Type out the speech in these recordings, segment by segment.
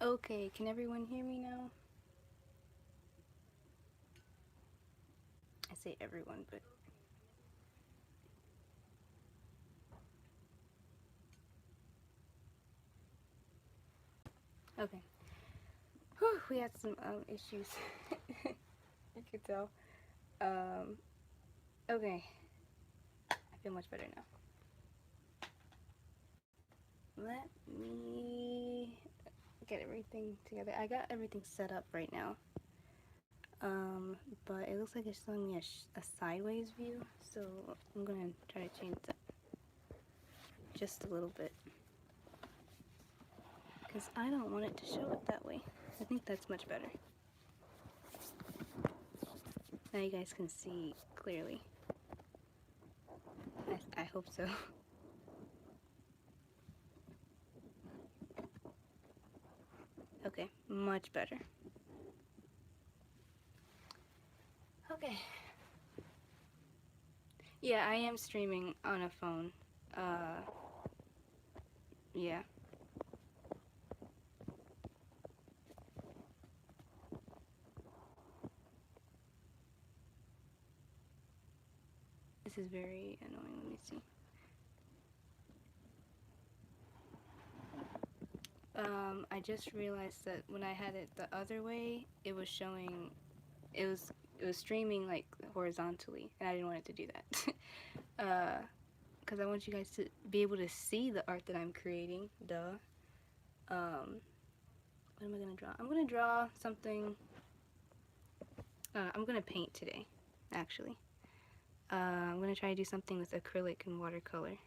Okay, can everyone hear me now? I say everyone, but... Okay. Whew, we had some issues. You could tell. Um, okay. I feel much better now. Let me get everything together. I got everything set up right now. But it looks like it's showing me a sideways view, so I'm gonna try to change that just a little bit. Because I don't want it to show it that way. I think that's much better. Now you guys can see clearly. I hope so. Okay, much better. Okay. Yeah, I am streaming on a phone. Yeah. This is very annoying. Let me see. I just realized that when I had it the other way, it was showing, it was streaming like horizontally, and I didn't want it to do that. Because I want you guys to be able to see the art that I'm creating. Duh. What am I gonna draw? I'm gonna draw something. I'm gonna paint today, actually. I'm gonna try to do something with acrylic and watercolor,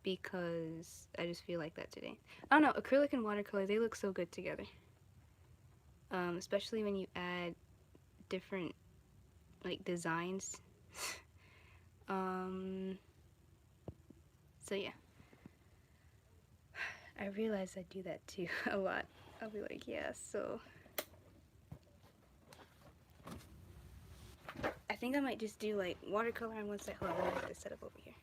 because I just feel like that today. I don't know, acrylic and watercolor, they look so good together. Especially when you add different, like, designs. So yeah. I realize I do that too a lot. I'll be like, yeah, so I think I might just do like watercolor on one side. Hold on, let me get this set up over here.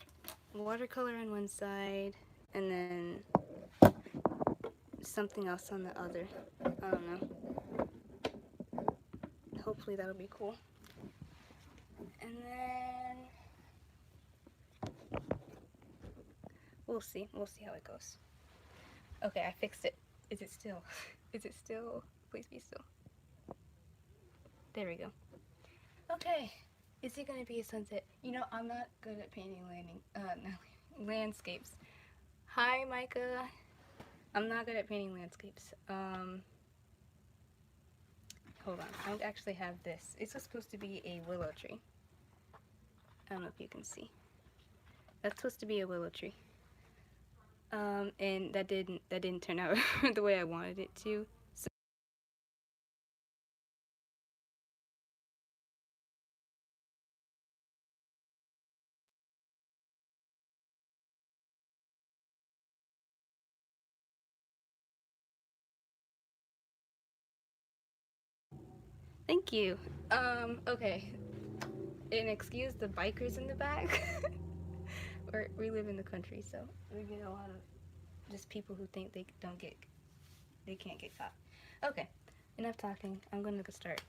Watercolor on one side, and then something else on the other. I don't know. Hopefully that'll be cool. And then we'll see. We'll see how it goes. Okay, I fixed it. Is it still? Is it still? Please be still. There we go. Okay. Is it gonna be a sunset? You know, I'm not good at painting landscapes. Hi, Micah. I'm not good at painting landscapes. Hold on. I actually have this. It's supposed to be a willow tree. I don't know if you can see. That's supposed to be a willow tree. And that didn't turn out the way I wanted it to. So thank you. Okay. And excuse the bikers in the back. We live in the country, so we get a lot of just people who think they can't get caught. Okay, enough talking. I'm gonna start.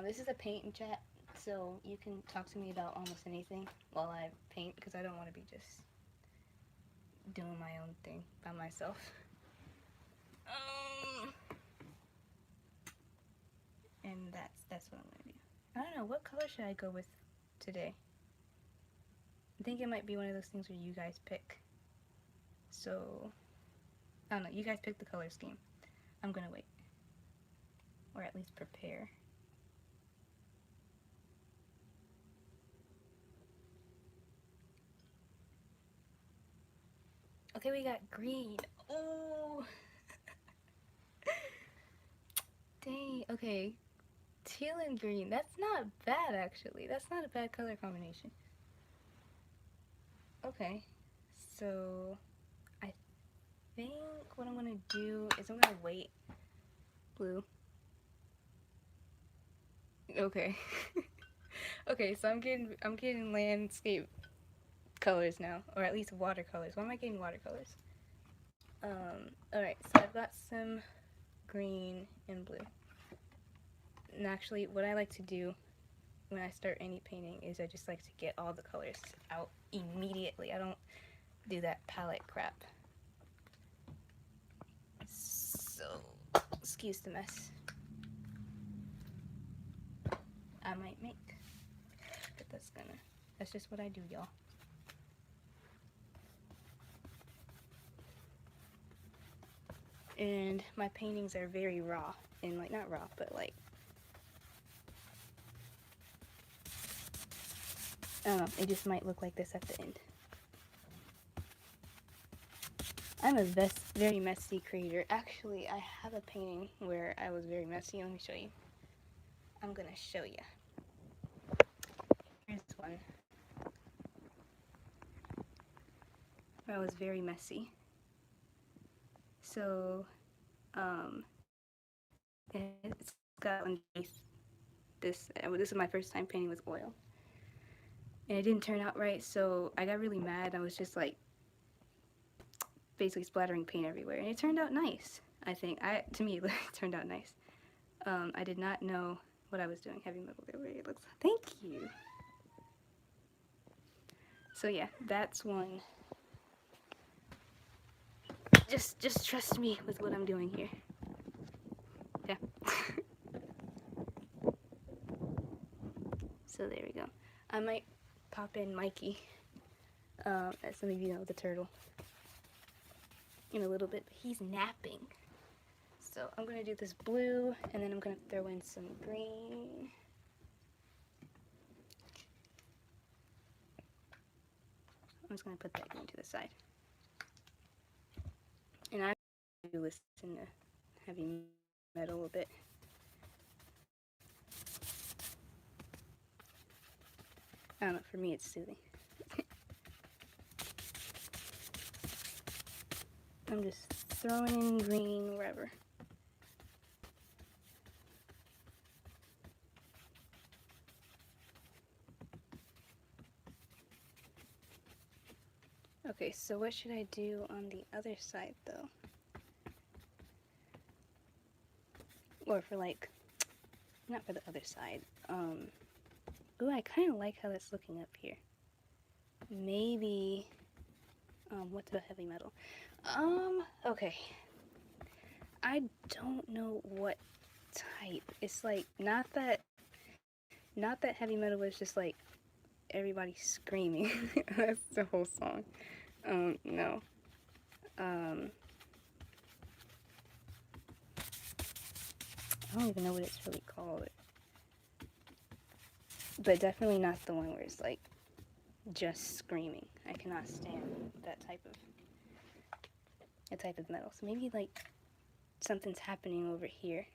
This is a paint and chat, so you can talk to me about almost anything while I paint, because I don't want to be just doing my own thing by myself. And that's what I'm gonna do. I don't know, what color should I go with today? I think it might be one of those things where you guys pick. So, I don't know, you guys pick the color scheme. I'm gonna wait. Or at least prepare. Okay, we got green. Oh! Dang, okay. Teal and green. That's not bad, actually. That's not a bad color combination. Okay, so I think what I'm gonna do is I'm gonna wait. Blue. Okay. Okay, so I'm getting landscape colors now, or at least watercolors. Why am I getting watercolors? Alright, so I've got some green and blue. And actually, what I like to do when I start any painting is I just like to get all the colors out immediately. I don't do that palette crap. So, excuse the mess I might make. But that's just what I do, y'all. And my paintings are very raw, and like, not raw, but like, I don't know, it just might look like this at the end. I'm a very messy creator. Actually, I have a painting where I was very messy. Let me show you. I'm gonna show you. Here's one where I was very messy. So, it's got underneath this. This is my first time painting with oil, and it didn't turn out right. So I got really mad. I was just like basically splattering paint everywhere, and it turned out nice. I think to me it turned out nice. I did not know what I was doing. Heavy metal there where it looks. Thank you. So yeah, that's one. Just trust me with what I'm doing here. Yeah. So there we go. I might pop in Mikey, as some of you know, the turtle, in a little bit, but he's napping. So I'm gonna do this blue, and then I'm gonna throw in some green. I'm just gonna put that green to the side. And I do listen to heavy metal a bit. I don't know, for me it's soothing. I'm just throwing in green wherever. Okay, so what should I do on the other side though? Or for like, not for the other side. Ooh, I kind of like how that's looking up here. Maybe, what's the heavy metal? Okay. I don't know what type. It's like, not that heavy metal was just like everybody screaming. That's the whole song. No. I don't even know what it's really called. But definitely not the one where it's like just screaming. I cannot stand that type of metal. So maybe like something's happening over here,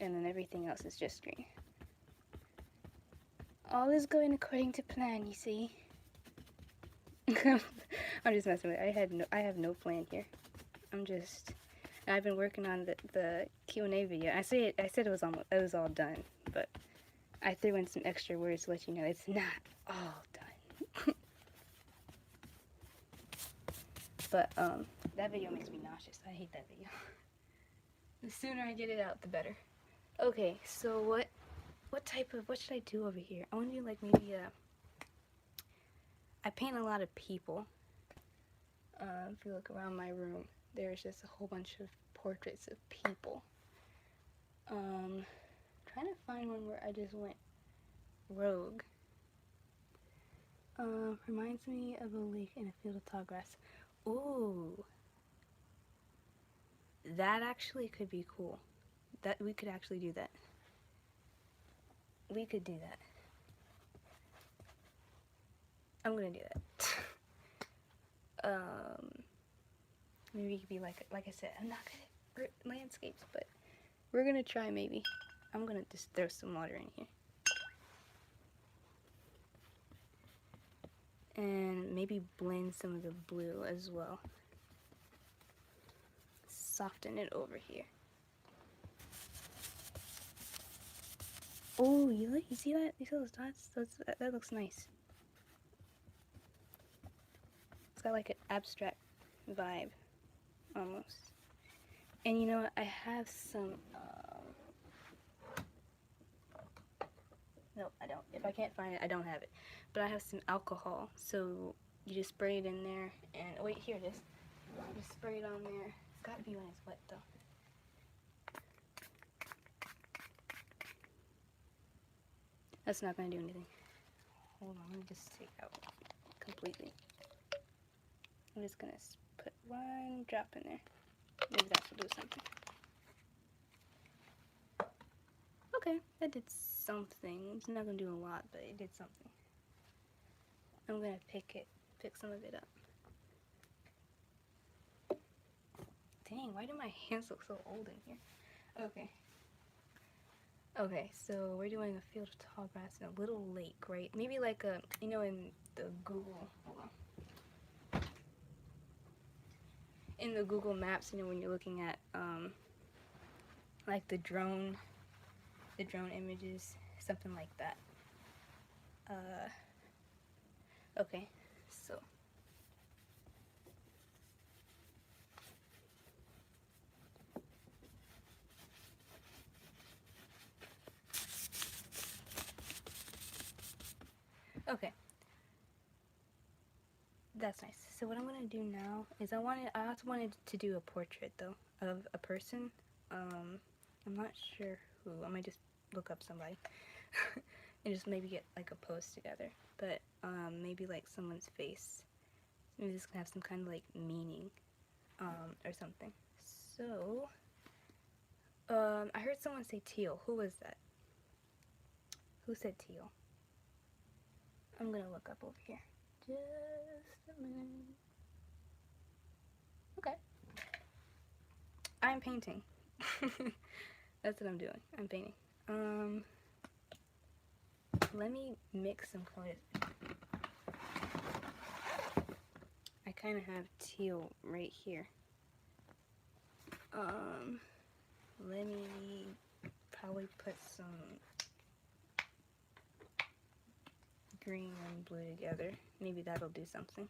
and then everything else is just green. All is going according to plan, you see. I'm just messing with it. I have no plan here. I've been working on the Q&A video. I said it was all done, but I threw in some extra words to let you know it's not all done. But that video makes me nauseous. I hate that video. The sooner I get it out, the better. Okay, so what should I do over here? I want to do like maybe I paint a lot of people. If you look around my room, there's just a whole bunch of portraits of people. Trying to find one where I just went rogue. Reminds me of a lake in a field of tall grass. Ooh, that actually could be cool. That we could actually do that. We could do that. I'm gonna do that. Maybe it could be like I said, I'm not good at landscapes, but we're gonna try maybe. I'm gonna just throw some water in here. And maybe blend some of the blue as well. Soften it over here. Oh, you see that? You see those dots? That looks nice. It's got like an abstract vibe, almost. And you know what? I have some, no, I don't. If I can't find it, I don't have it. But I have some alcohol. So you just spray it in there, and, oh, wait, here it is. Just spray it on there. It's gotta be when it's wet, though. That's not gonna do anything. Hold on, let me just take out completely. I'm just gonna put one drop in there. Maybe that will do something. Okay, that did something. It's not gonna do a lot, but it did something. I'm gonna pick some of it up. Dang, why do my hands look so old in here? Okay. Okay, so we're doing a field of tall grass in a little lake, right? Maybe like a, you know, in the Google, hold on. In the Google Maps, you know, when you're looking at, like the drone images, something like that. Okay, so. Okay. That's nice. So what I'm gonna do now is I also wanted to do a portrait though of a person. I'm not sure who. I might just look up somebody and just maybe get like a pose together. But maybe like someone's face. Maybe this can have some kind of like meaning or something. So I heard someone say teal. Who was that? Who said teal? I'm gonna look up over here. Just a minute. Okay. I'm painting. That's what I'm doing. I'm painting. Let me mix some colors. I kind of have teal right here. Let me probably put some green and blue together. Maybe that'll do something.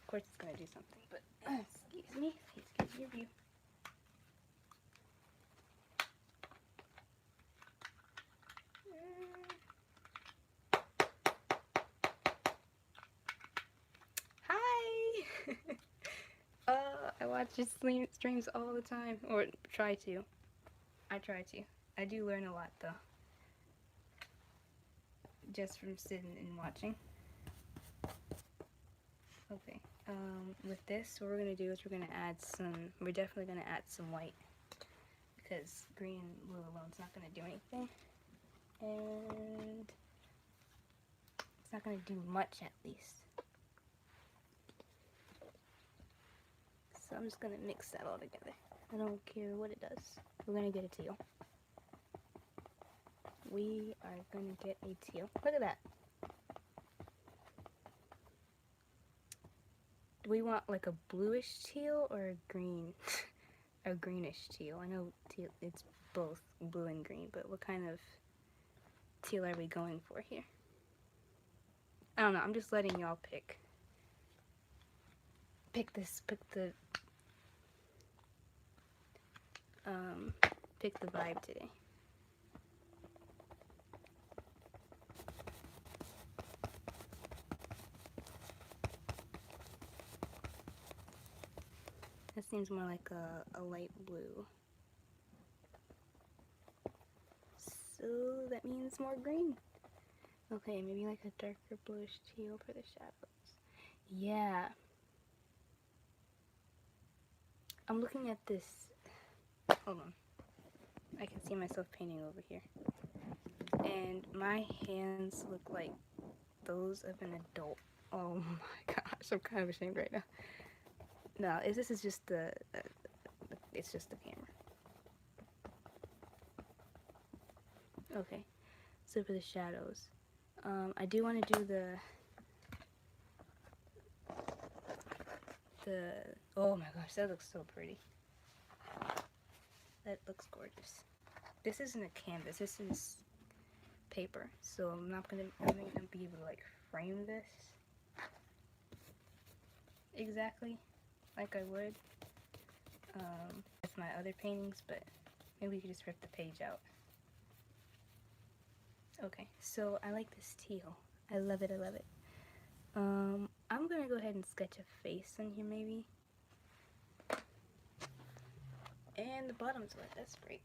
Of course it's gonna do something, but excuse me your view. Hi! I watch his streams all the time, or try to. I try to. I do learn a lot though, just from sitting and watching. Okay, with this, what we're gonna do is we're definitely gonna add some white, because green and blue alone is not gonna do anything, and it's not gonna do much at least. So I'm just gonna mix that all together. I don't care what it does. We're gonna get a teal. We are gonna get a teal. Look at that. Do we want like a bluish teal or a green? A greenish teal. I know teal, it's both blue and green, but what kind of teal are we going for here? I don't know. I'm just letting y'all pick the vibe today. That seems more like a light blue. So that means more green. Okay, maybe like a darker bluish teal for the shadows. Yeah. I'm looking at this. Hold on. I can see myself painting over here. And my hands look like those of an adult. Oh my gosh, I'm kind of ashamed right now. No, this is just it's just the camera. Okay, so for the shadows, I do want to do oh my gosh, that looks so pretty. That looks gorgeous. This isn't a canvas, this is paper, so I'm not gonna be able to like frame this. exactly like I would with my other paintings, but maybe we could just rip the page out. Okay, so I like this teal. I love it, I love it. I'm gonna go ahead and sketch a face in here maybe. And the bottom's wet, that's great.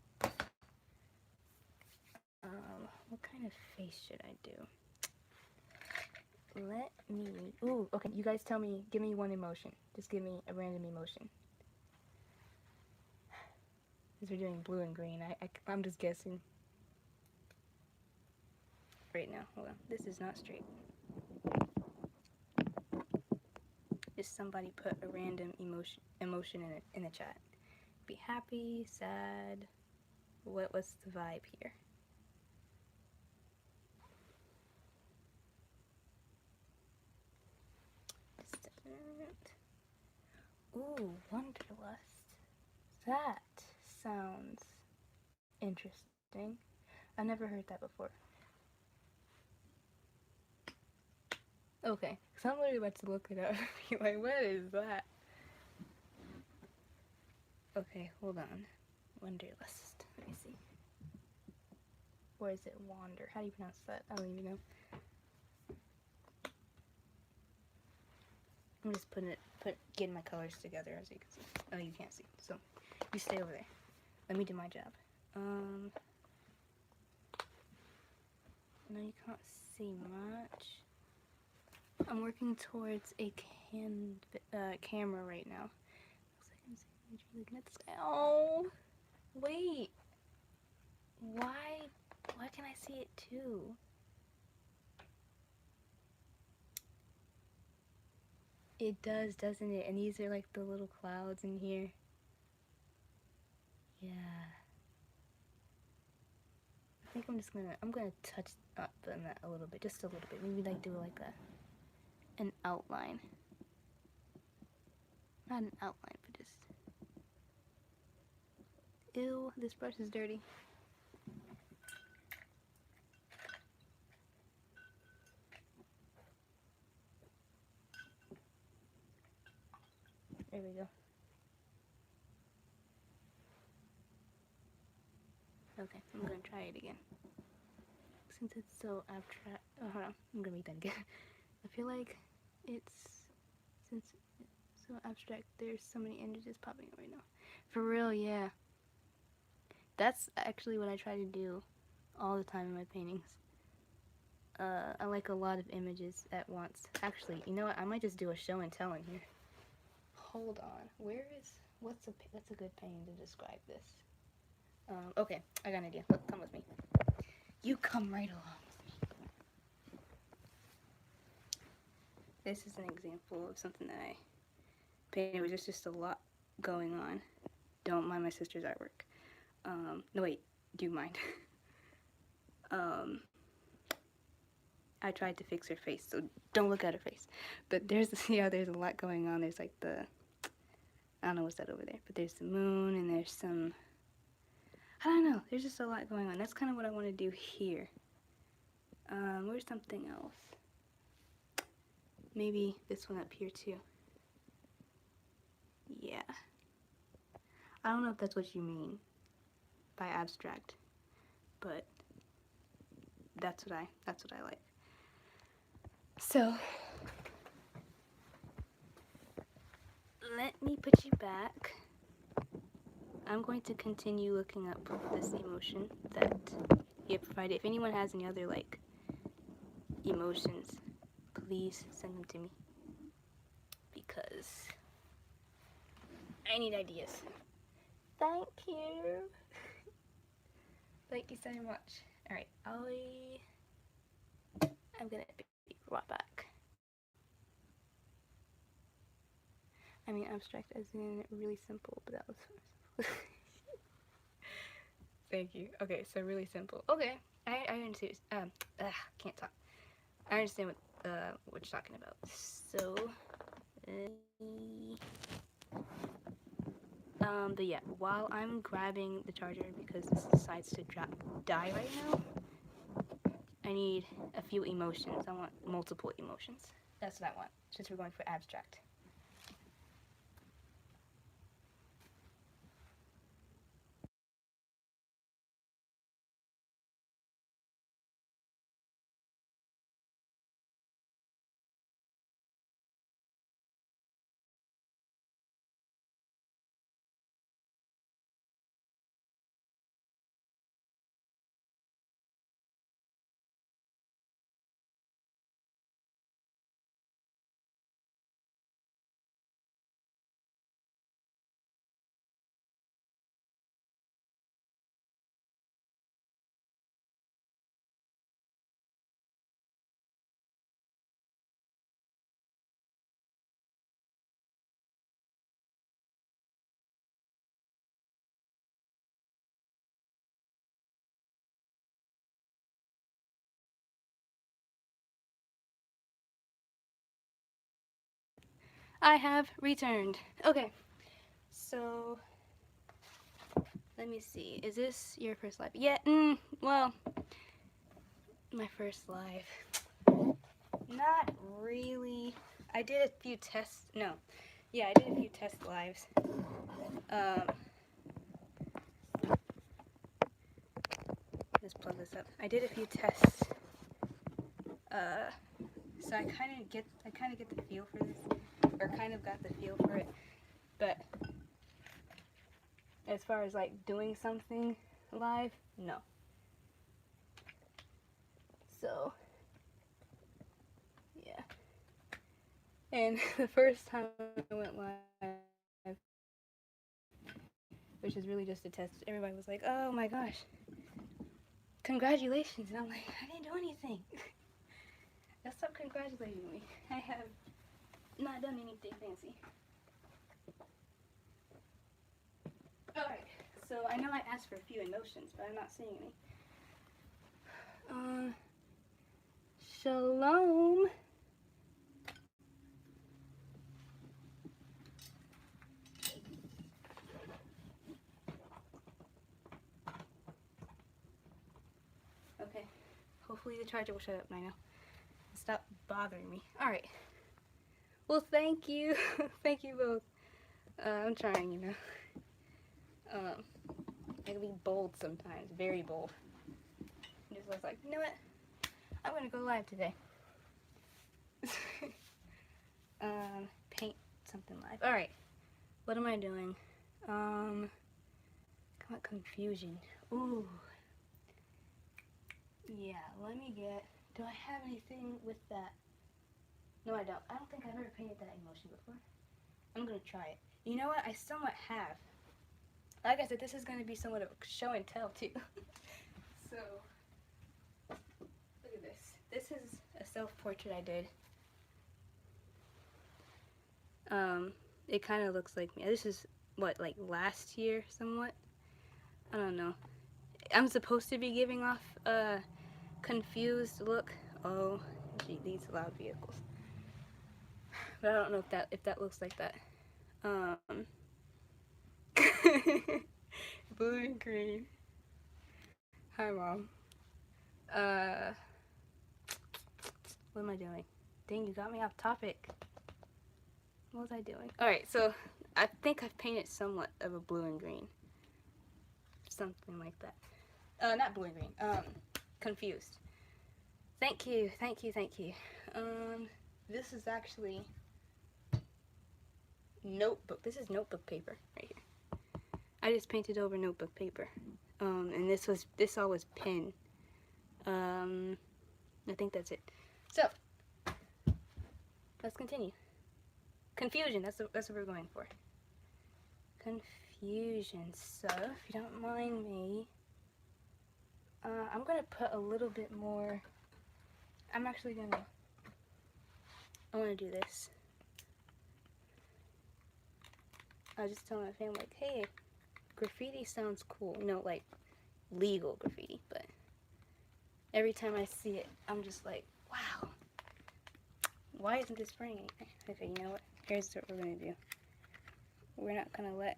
What kind of face should I do? Let me, ooh, okay, you guys tell me, give me one emotion. Just give me a random emotion. Since we're doing blue and green, I'm just guessing. Right now, hold on, this is not straight. Just somebody put a random emotion in the chat. Be happy, sad, what's the vibe here? Ooh, Wanderlust. That sounds interesting. I've never heard that before. Okay, so I'm literally about to look it up. Be like, what is that? Okay, hold on. Wanderlust. Let me see. Or is it wander? How do you pronounce that? I don't even know. I'm just getting my colors together, as you can see. Oh, you can't see. So you stay over there. Let me do my job. No, you can't see much. I'm working towards a camera right now. Looks like I'm looking at the sky. Oh, wait. Why can't I see it too? It does, doesn't it? And these are like the little clouds in here. Yeah. I think I'm gonna touch up on that a little bit, just a little bit. Maybe like do like an outline. Not an outline, but just. Ew, this brush is dirty. There we go. Okay, I'm gonna try it again. Since it's so abstract. Oh, hold on. I'm gonna make that again. I feel like since it's so abstract, there's so many images popping up right now. For real, yeah. That's actually what I try to do all the time in my paintings. I like a lot of images at once. Actually, you know what? I might just do a show and tell in here. Hold on. What's a good painting to describe this? Okay, I got an idea. Look, come with me. You come right along with me. This is an example of something that I painted. There's just a lot going on. Don't mind my sister's artwork. No wait, do mind. I tried to fix her face, so don't look at her face. But there's a lot going on. There's like I don't know what's that over there, but there's the moon and there's some, I don't know, there's just a lot going on. That's kind of what I want to do here. Where's something else? Maybe this one up here too. Yeah. I don't know if that's what you mean by abstract, but that's what I like. So, let me put you back. I'm going to continue looking up this emotion that you provided. If anyone has any other like emotions, please send them to me because I need ideas. Thank you. Thank you so much. Alright, I'm gonna be right back. I mean abstract as in really simple, but that was Thank you. Okay, so really simple. Okay, I understand. Can't talk. I understand what you're talking about. So, but yeah, while I'm grabbing the charger because this decides to die right now, I need a few emotions. I want multiple emotions. That's what I want, since we're going for abstract. I have returned. Okay, so let me see. Is this your first live? Yeah, well, my first live. Not really. I did a few tests. No. Yeah, I did a few test lives. Let's plug this up. I did a few tests. So I kind of get the feel for this, or kind of got the feel for it. But as far as like doing something live, no. So yeah. And the first time I went live, which is really just a test, everybody was like, "Oh my gosh, congratulations!" And I'm like, "I didn't do anything." Stop congratulating me. I have not done anything fancy. Alright, so I know I asked for a few emotions, but I'm not seeing any. Shalom. Okay, hopefully the charger will shut up by now. Stop bothering me. Alright. Well, thank you. Thank you both. I'm trying, you know. I can be bold sometimes, very bold. I just was like, you know what? I'm gonna go live today. Paint something live. Alright. What am I doing? Confusion. Ooh. Yeah, let me get... Do I have anything with that? No, I don't. I don't think I've ever painted that emotion before. I'm gonna try it. You know what? I somewhat have. Like I said, this is gonna be somewhat of a show and tell, too. So, look at this. This is a self-portrait I did. It kind of looks like me. This is, what, like last year, somewhat? I don't know. I'm supposed to be giving off a confused look. Oh, gee, these loud vehicles. But I don't know if that looks like that. Blue and green. Hi, Mom. What am I doing? Dang, you got me off topic. What was I doing? Alright, so I think I've painted somewhat of a blue and green. Something like that. Not blue and green. Confused. Thank you, thank you, thank you. This is actually notebook. This is notebook paper right here. I just painted over notebook paper. And this all was pen. I think that's it. So, let's continue. Confusion, that's what we're going for. Confusion. So, if you don't mind me, I'm gonna put a little bit more. I wanna do this. I was just telling my family, like, hey, graffiti sounds cool. You know, like legal graffiti, but every time I see it, I'm just like, wow, why isn't this spraying anything? Okay, you know what? Here's what we're gonna do. We're not gonna let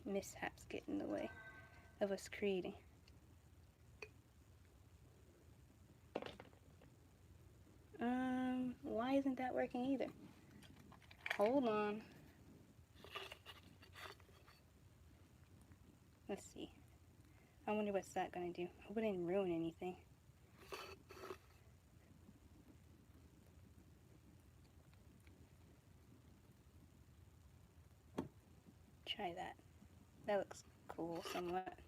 mishaps get in the way of us creating. Why isn't that working either? Hold on. Let's see. I wonder what's that gonna do. I hope it didn't ruin anything. Try that. That looks cool somewhat.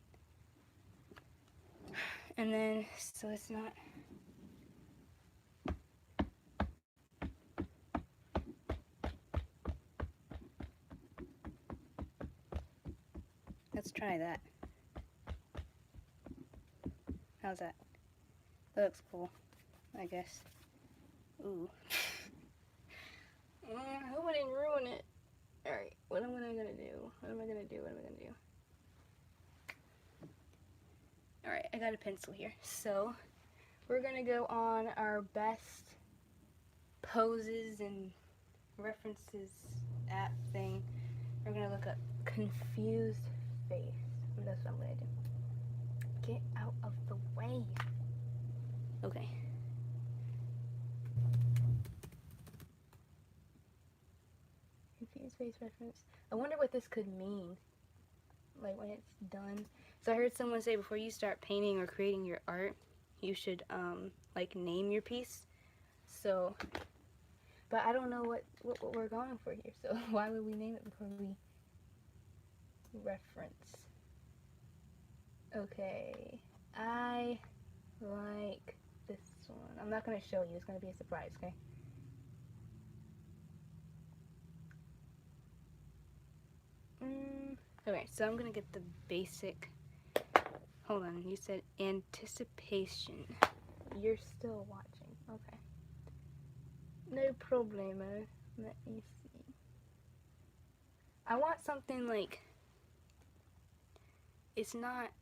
And then, so it's not... Let's try that. How's that? That looks cool, I guess. Ooh. I hope I didn't ruin it. Alright, what am I gonna do? What am I gonna do? Alright, I got a pencil here. So, we're gonna go on our best poses and references app thing. We're gonna look up confused face. That's what I'm gonna do. Get out of the way. Okay. Confused face reference. I wonder what this could mean, like when it's done. So I heard someone say before you start painting or creating your art, you should like name your piece. So, but I don't know what we're going for here. So why would we name it before we reference? Okay, I like this one. I'm not gonna show you. It's gonna be a surprise. Okay. Okay, so I'm gonna get the basic. Hold on, you said anticipation. You're still watching. Okay. No problemo. Let me see. I want something like. It's not.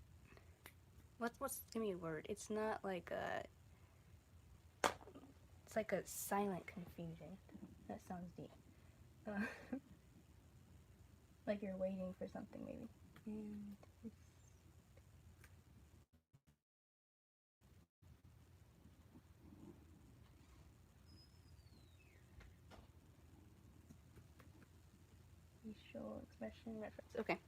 Give me a word. It's not like a. It's like a silent confusion. That sounds deep. Like you're waiting for something, maybe. And facial expression reference. Okay,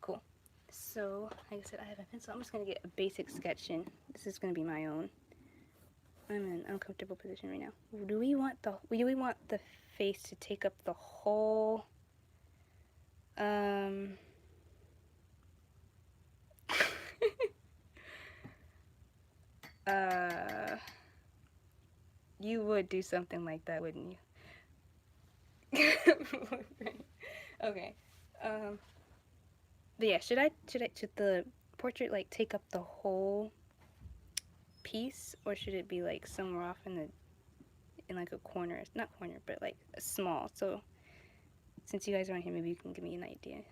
cool. So, like I said, I have a pencil. I'm just gonna get a basic sketch in. This is gonna be my own. I'm in an uncomfortable position right now. Do we want the face to take up the whole you would do something like that, wouldn't you? Okay. But yeah, should the portrait like take up the whole piece, or should it be like somewhere off in like a corner? Not corner, but like small. So since you guys aren't here, maybe you can give me an idea.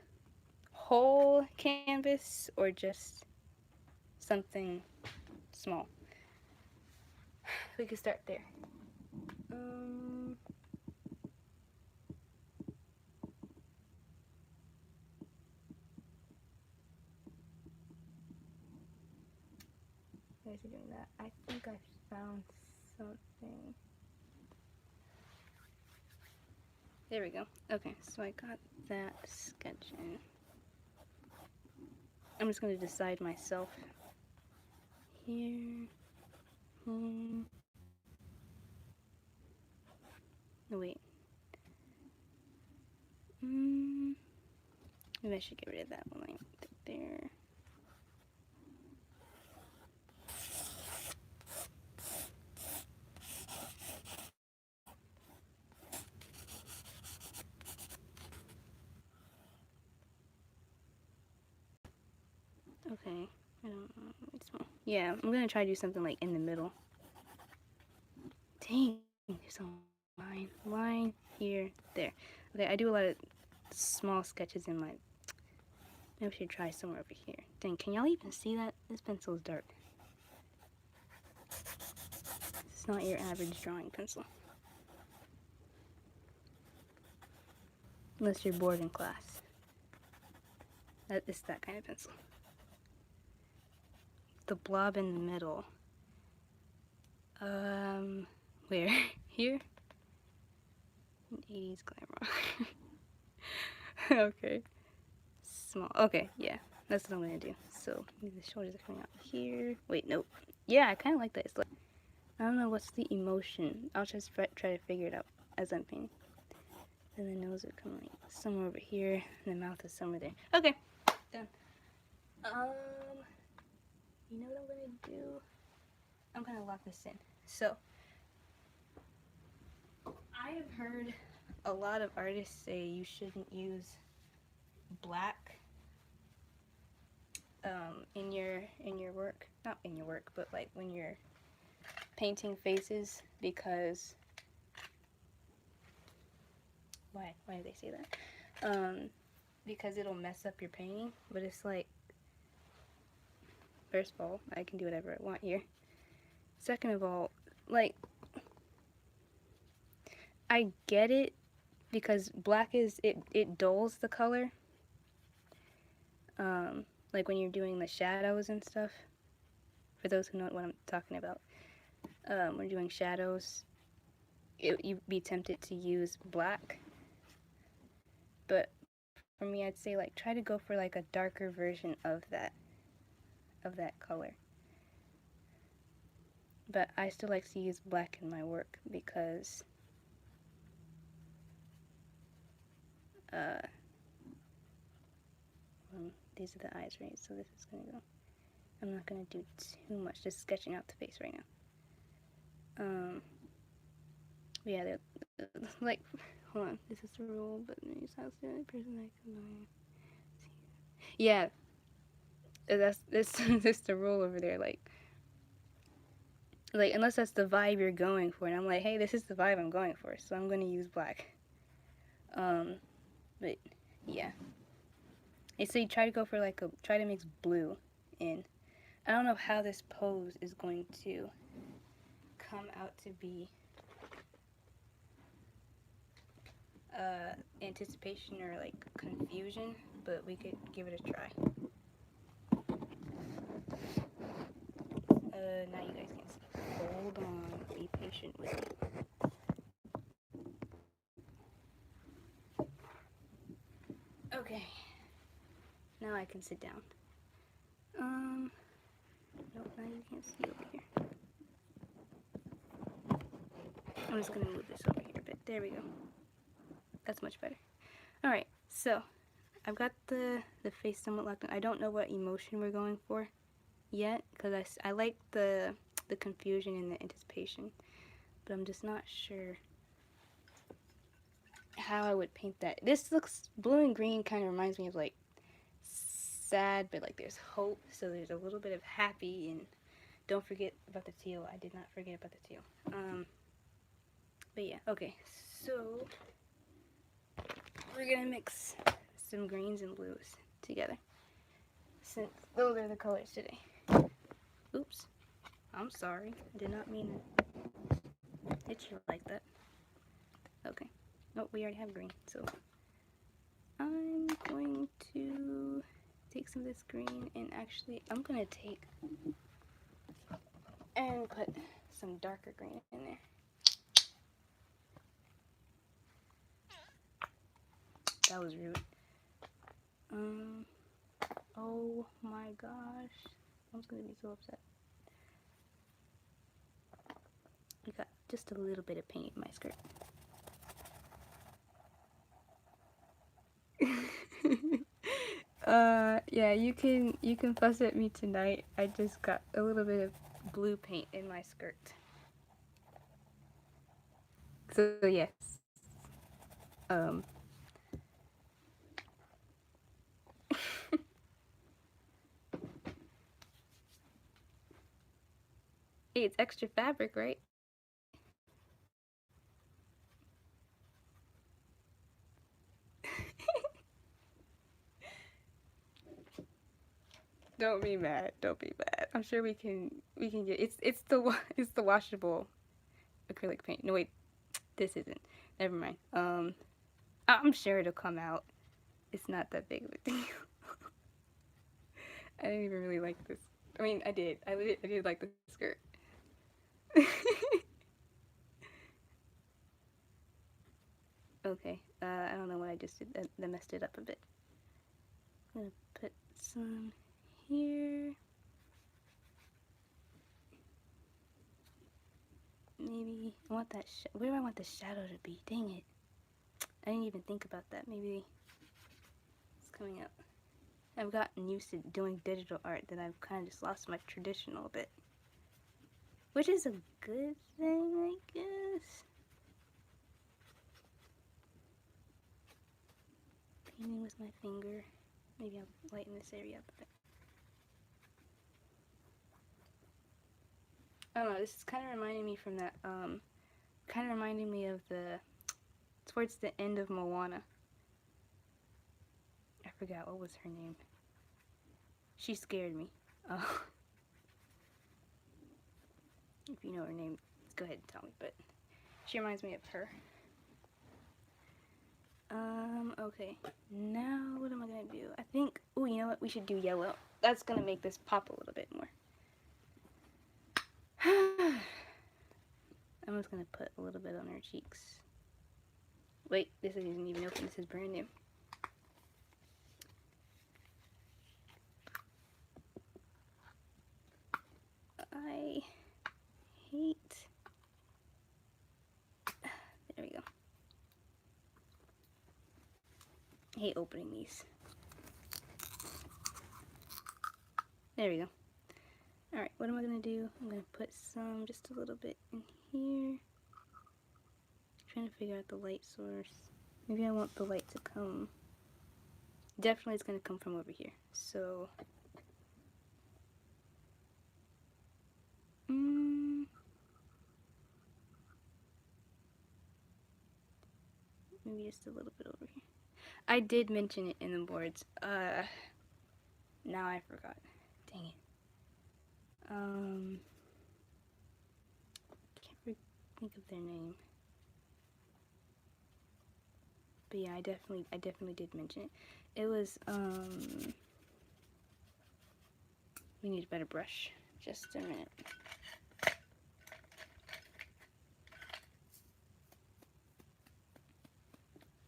Whole canvas or just something small? We could start there. You guys are doing that. I think I found something. There we go. Okay, so I got that sketch in. I'm just going to decide myself. Here. No, wait. Maybe I should get rid of that one right there. Okay. I don't know. It's small. Yeah, I'm going to try to do something like in the middle. Dang, there's a line here, there. Okay, I do a lot of small sketches in my. Maybe I should try somewhere over here. Dang, can y'all even see that? This pencil is dark. It's not your average drawing pencil. Unless you're bored in class. It's that kind of pencil. The blob in the middle. Where? Here? 80s glam rock. Okay. Small. Okay, yeah. That's what I'm gonna do. So, the shoulders are coming out here. Wait, nope. Yeah, I kind of like that. It's like, I don't know what's the emotion. I'll just try to figure it out as I'm painting. And the nose would come like somewhere over here, and the mouth is somewhere there. Okay, done. You know what I'm gonna do? I'm gonna lock this in. So, I have heard a lot of artists say you shouldn't use black in your work. Not in your work, but like when you're painting faces, because why do they say that? Because it'll mess up your painting. But it's like, first of all, I can do whatever I want here. Second of all, like, I get it because black is, it dulls the color. Like when you're doing the shadows and stuff. For those who know what I'm talking about. When you're doing shadows, you'd be tempted to use black. But for me, I'd say like try to go for like a darker version of that color. But I still like to use black in my work because these are the eyes, right? So this is gonna go. I'm not gonna do too much, just sketching out the face right now. Yeah, they're like, hold on, this is the rule, but you sound the only person that can. Yeah, that's this this the rule over there, like unless that's the vibe you're going for, and I'm like, hey, this is the vibe I'm going for, so I'm gonna use black. But yeah, they say try to go for like try to mix blue in. I don't know how this pose is going to come out to be anticipation or like confusion, but we could give it a try. Now you guys can see. Hold on, be patient with me. Okay, now I can sit down. Nope, now you can't see over here. I'm just gonna move this over here a bit. There we go. That's much better. Alright, so I've got the face somewhat locked in. I don't know what emotion we're going for yet, because I like the confusion and the anticipation, but I'm just not sure how I would paint that. This looks, blue and green kind of reminds me of like sad, but like there's hope, so there's a little bit of happy, and don't forget about the teal. I did not forget about the teal. But yeah, okay, so we're gonna mix some greens and blues together, since those are the colors today. Oops, I'm sorry, I did not mean to hit you like that. Okay, oh, we already have green, so I'm going to take some of this green, and actually I'm gonna take and put some darker green in there. That was rude. Oh my gosh, I was gonna be so upset. We got just a little bit of paint in my skirt. Yeah, you can fuss at me tonight. I just got a little bit of blue paint in my skirt. So yes. Hey, it's extra fabric, right? Don't be mad. Don't be mad. I'm sure we can get it's the washable acrylic paint. No wait, this isn't. Never mind. I'm sure it'll come out. It's not that big of a deal. I didn't even really like this. I mean, I did. I did like the skirt. Okay. I don't know what I just did. That messed it up a bit. I'm gonna put some here. Maybe I want that. Where do I want the shadow to be? Dang it! I didn't even think about that. Maybe it's coming up. I've gotten used to doing digital art that I've kind of just lost my traditional bit, which is a good thing, I guess. Painting with my finger. Maybe I'll lighten this area up a bit. I don't know, this is kind of reminding me from that, kind of reminding me of towards the end of Moana. I forgot, what was her name? She scared me. If you know her name, go ahead and tell me, but she reminds me of her. Okay. Now, what am I gonna do? I think, oh, you know what? We should do yellow. That's gonna make this pop a little bit more. I'm just gonna put a little bit on her cheeks. Wait, this isn't even open. This is brand new. I hate... There we go. I hate opening these. There we go. Alright, what am I going to do? I'm going to put some, just a little bit in here. Trying to figure out the light source. Maybe I want the light to come. Definitely it's going to come from over here. So, maybe just a little bit over here. I did mention it in the boards. Now I forgot. Dang it. Can't think of their name. But yeah, I definitely did mention it. It was, we need a better brush. Just a minute.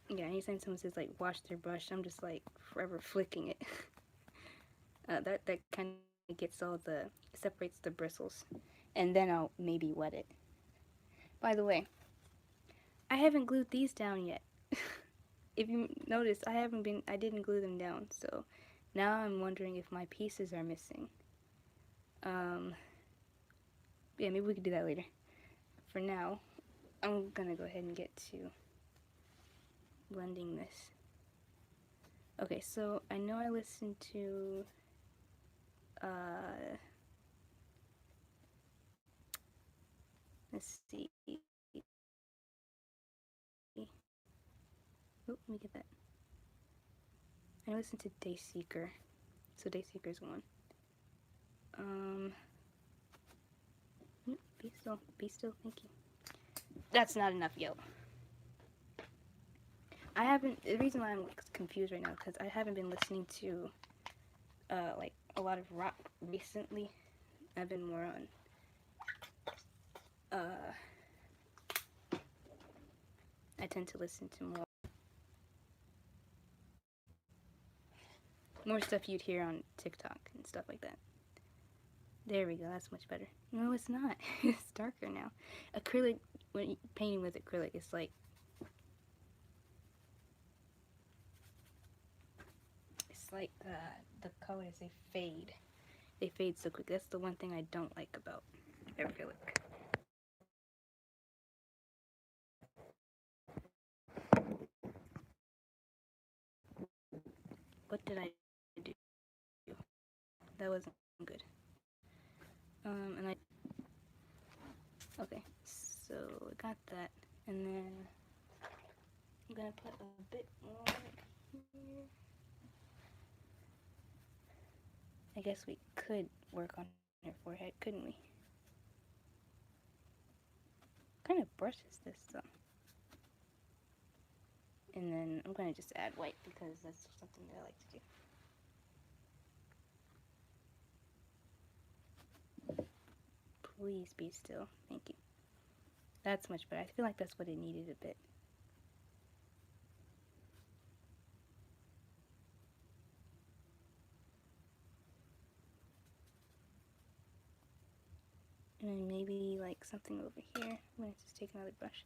Yeah, anytime someone says, like, wash their brush, I'm just, like, forever flicking it. That kind of gets all separates the bristles. And then I'll maybe wet it. By the way, I haven't glued these down yet. If you notice, I didn't glue them down, so now I'm wondering if my pieces are missing. Yeah, maybe we could do that later. For now, I'm gonna go ahead and get to blending this. Okay, so I know I listened to let's see. Oh, let me get that. I listened to Dayseeker. So Dayseeker's one. Be still, thank you. That's not enough yellow. The reason why I'm confused right now is because I haven't been listening to, like, a lot of rock recently. I've been more on, I tend to listen to more stuff you'd hear on TikTok and stuff like that. There we go, that's much better. No, it's not. It's darker now. Acrylic, when you're painting with acrylic, it's like, the colors, they fade. They fade so quick. That's the one thing I don't like about acrylic. What did I do? That wasn't good. Okay, so I got that, and then I'm gonna put a bit more here. I guess we could work on her forehead, couldn't we? What kind of brush is this, though? And then I'm gonna just add white because that's something that I like to do. Please be still. Thank you. That's much better. I feel like that's what it needed a bit. And then maybe like something over here. I'm gonna just take another brush.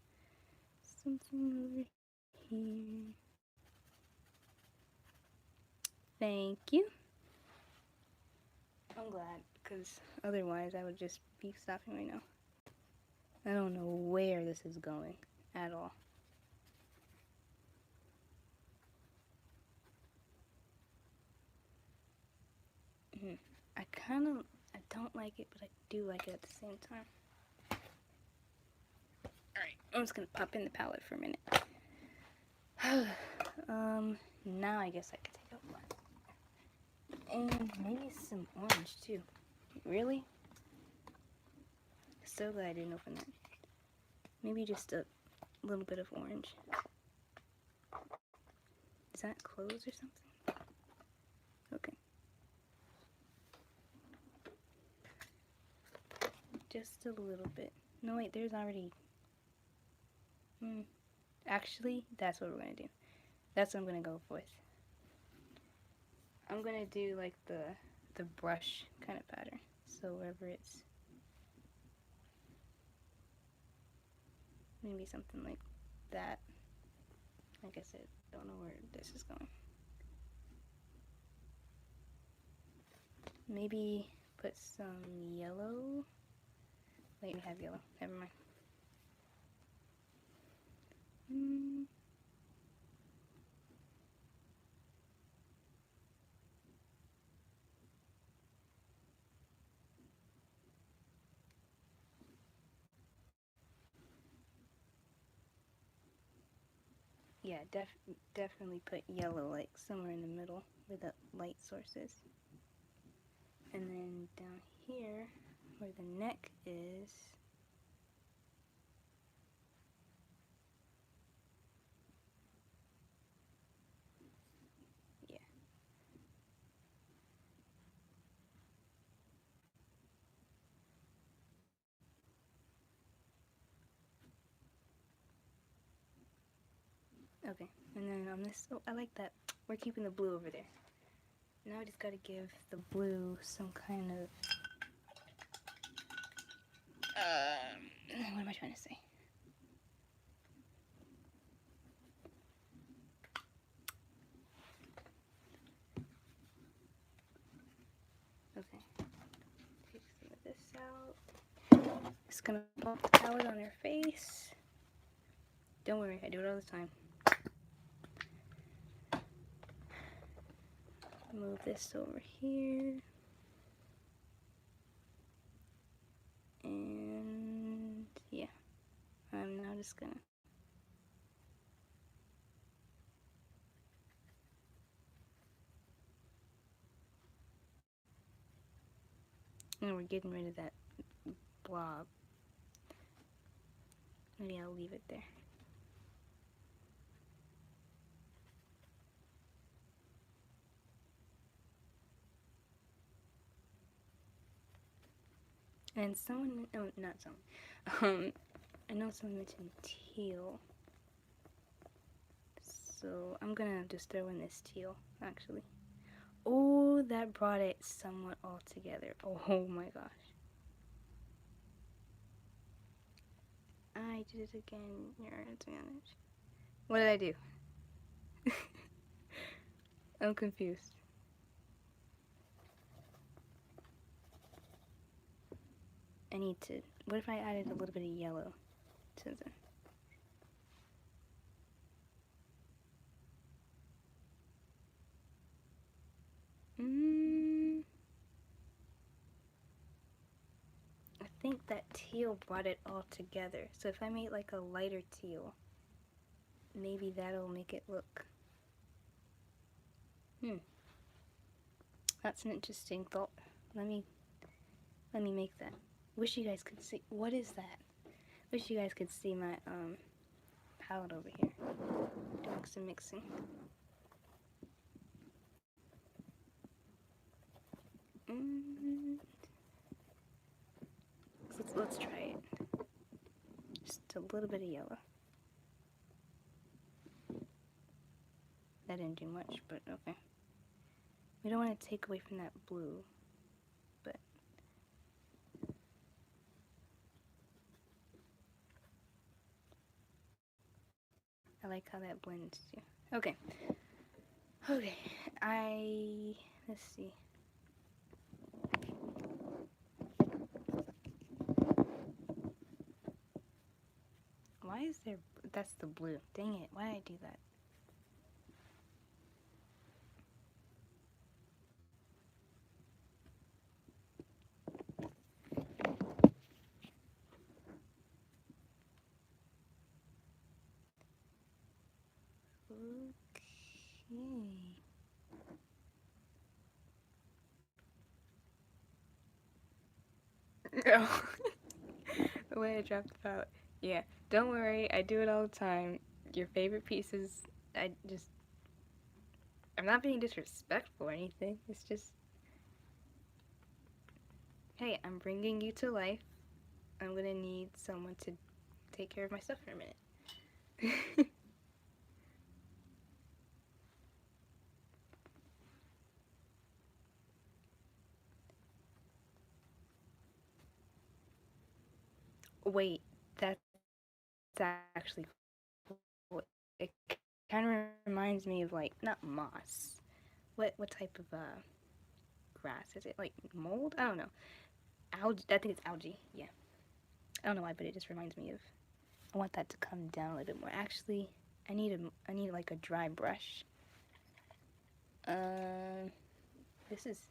Something over here. Thank you. I'm glad, because otherwise I would just be stopping right now. I don't know where this is going at all. I don't like it, but I do like it at the same time. Alright, I'm just gonna pop in the palette for a minute. Now I guess I could take out one. And maybe some orange too. Really? So glad I didn't open that. Maybe just a little bit of orange. that closed or something? Okay. Just a little bit. No, wait, there's already... Actually, that's what we're going to do. That's what I'm going to go with. I'm going to do like the brush kind of pattern. So wherever it's... Maybe something like that. Like I said, don't know where this is going. Maybe put some yellow. Wait, we have yellow. Never mind. Yeah, definitely put yellow like somewhere in the middle where the light source is. And then down here where the neck is, yeah. Okay, and then on this, oh, I like that. We're keeping the blue over there. Now I just gotta give the blue some kind of, what am I trying to say? Okay, take some of this out. Just gonna pop the palette on her face. Don't worry, I do it all the time. Move this over here. And yeah, I'm now just gonna and we're getting rid of that blob. Maybe I'll leave it there. And someone, oh, not someone, I know someone mentioned teal. So I'm gonna just throw in this teal, actually. Oh, that brought it somewhat all together. Oh my gosh. I did it again. Your advantage. What did I do? I'm confused. I need to, what if I added a little bit of yellow to the... I think that teal brought it all together. So if I made like a lighter teal, maybe that'll make it look... That's an interesting thought. Let me make that. Wish you guys could see. What is that? Wish you guys could see my palette over here. Doing some mixing. Let's try it. Just a little bit of yellow. That didn't do much, but okay. We don't want to take away from that blue, but I like how that blends too. Okay. Okay. Let's see. Why is there, that's the blue. Dang it, why did I do that? Okay. No. The way I dropped the palette. Yeah, don't worry, I do it all the time. Your favorite pieces, I just I'm not being disrespectful or anything. It's just, hey, I'm bringing you to life. I'm gonna need someone to take care of my stuff for a minute. Wait, that's actually cool. It kind of reminds me of like not moss. What type of grass is it? Like mold? I don't know. Algae. I think it's algae. Yeah. I don't know why, but it just reminds me of. I want that to come down a little bit more. Actually, I need like a dry brush. This is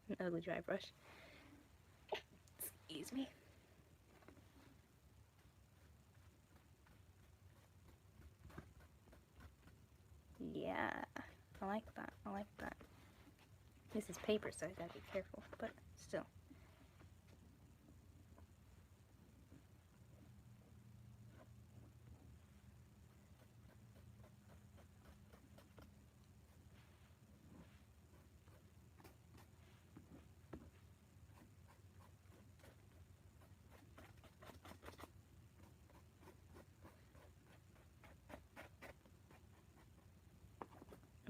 an ugly dry brush. Excuse me. Yeah, I like that. I like that. This is paper, so I gotta be careful, but still.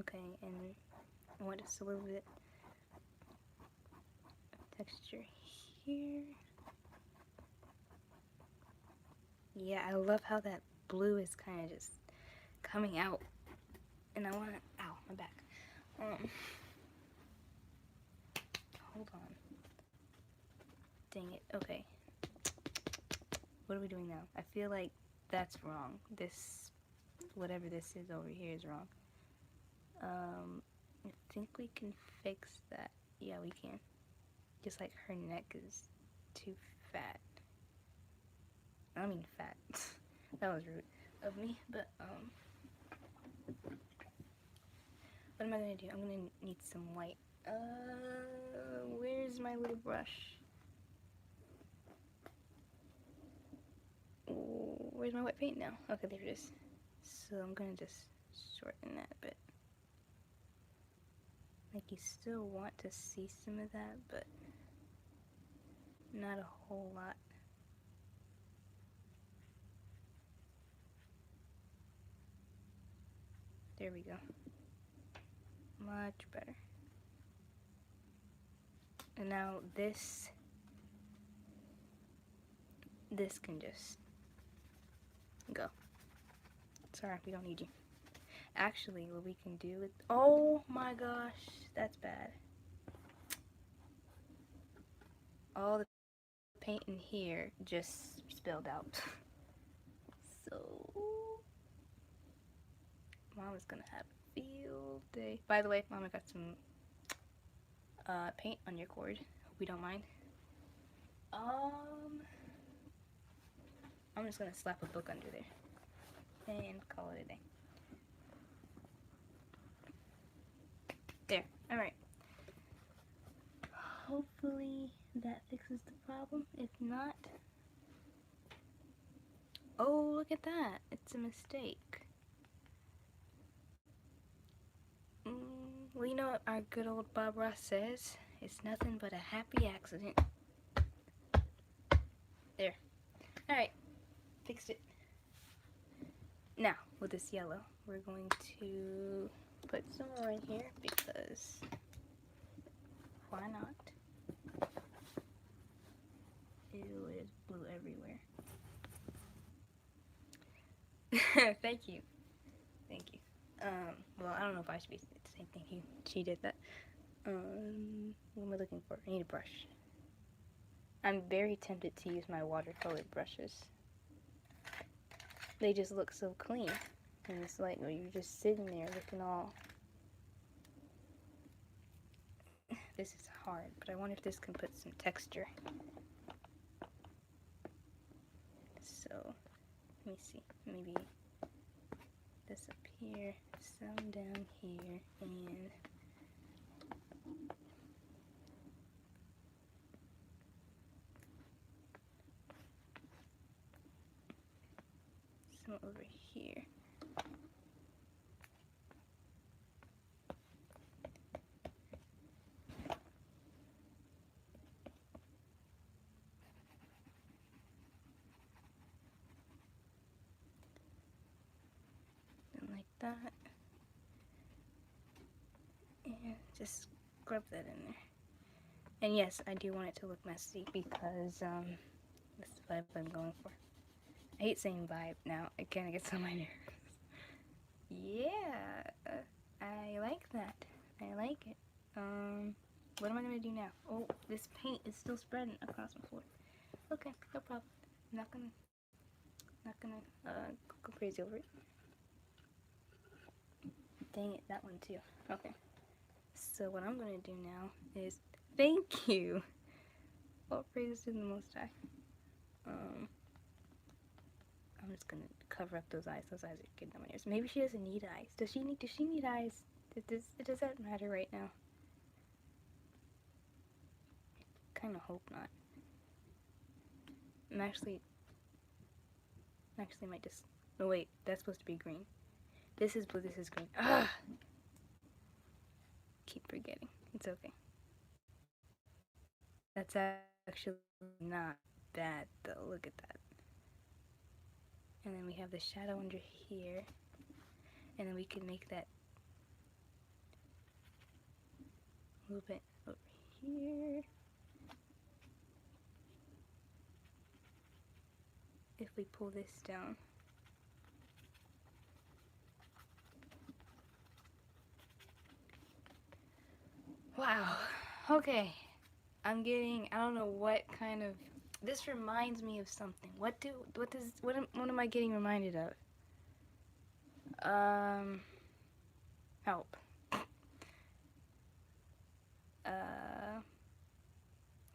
Okay, and I want just a little bit of texture here. Yeah, I love how that blue is kind of just coming out. And I want to, ow, my back. Hold on. Dang it. Okay. What are we doing now? I feel like that's wrong. This, whatever this is over here is wrong. I think we can fix that. Yeah, we can. Just like her neck is too fat. I mean fat. That was rude of me, but what am I gonna do? I'm gonna need some white. Where's my little brush? Where's my white paint now? Okay, there it is. So I'm gonna just shorten that a bit. Like you still want to see some of that, but not a whole lot. There we go. Much better. And now this can just go. Sorry, we don't need you. Actually, what we can do is, oh my gosh, that's bad. All the paint in here just spilled out. So, Mama's gonna have a field day. By the way, Mama got some paint on your cord. Hope you don't mind. I'm just gonna slap a book under there and call it a day. There. Alright. Hopefully that fixes the problem. If not... Oh, look at that. It's a mistake. Well, you know what our good old Bob Ross says? It's nothing but a happy accident. There. Alright. Fixed it. Now, with this yellow, we're going to put some more in here because why not? Ew, it is blue everywhere. Thank you. Thank you. Well, I don't know if I should be saying thank you. She did that. What am I looking for? I need a brush. I'm very tempted to use my watercolored brushes. They just look so clean. And it's like, well, you're just sitting there looking all... This is hard, but I wonder if this can put some texture. So, let me see. Maybe this up here, some down here, and... some over here. that. And just scrub that in there. And yes, I do want it to look messy because that's the vibe I'm going for. I hate saying vibe now. It kind of gets on my nerves. Yeah, I like that. I like it. What am I gonna do now? Oh, this paint is still spreading across my floor. Okay, no problem. I'm not gonna go crazy over it. Dang it, that one too. Okay. So what I'm gonna do now is thank you. All praise to the Most High. I'm just gonna cover up those eyes. Those eyes are getting on my nerves. Maybe she doesn't need eyes. Does she need eyes? Does that matter right now? Kind of hope not. I'm actually might just. Oh wait, that's supposed to be green. This is blue. This is green. Ah! Keep forgetting. It's okay. That's actually not bad though. Look at that. And then we have the shadow under here. And then we can make that a little bit over here. If we pull this down. Wow. Okay. I'm getting, I don't know what kind of, this reminds me of something. What am I getting reminded of? Help.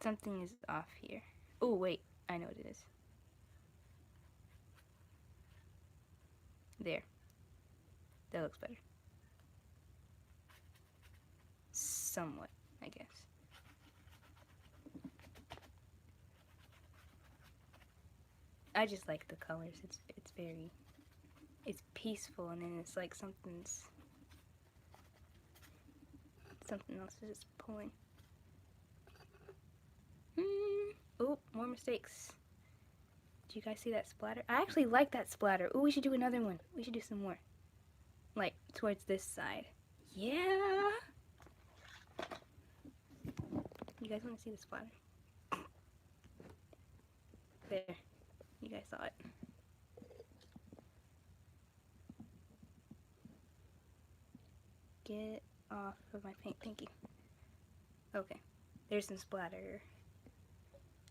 Something is off here. Oh, wait. I know what it is. There. That looks better. Somewhat, I guess. I just like the colors. It's very, it's peaceful, and then it's like something else is just pulling. Oh, more mistakes. Do you guys see that splatter? I actually like that splatter. Oh, we should do another one. We should do some more. Like, towards this side. Yeah! You guys want to see the splatter? There. You guys saw it. Get off of my paint. Thank you. Okay. There's some splatter.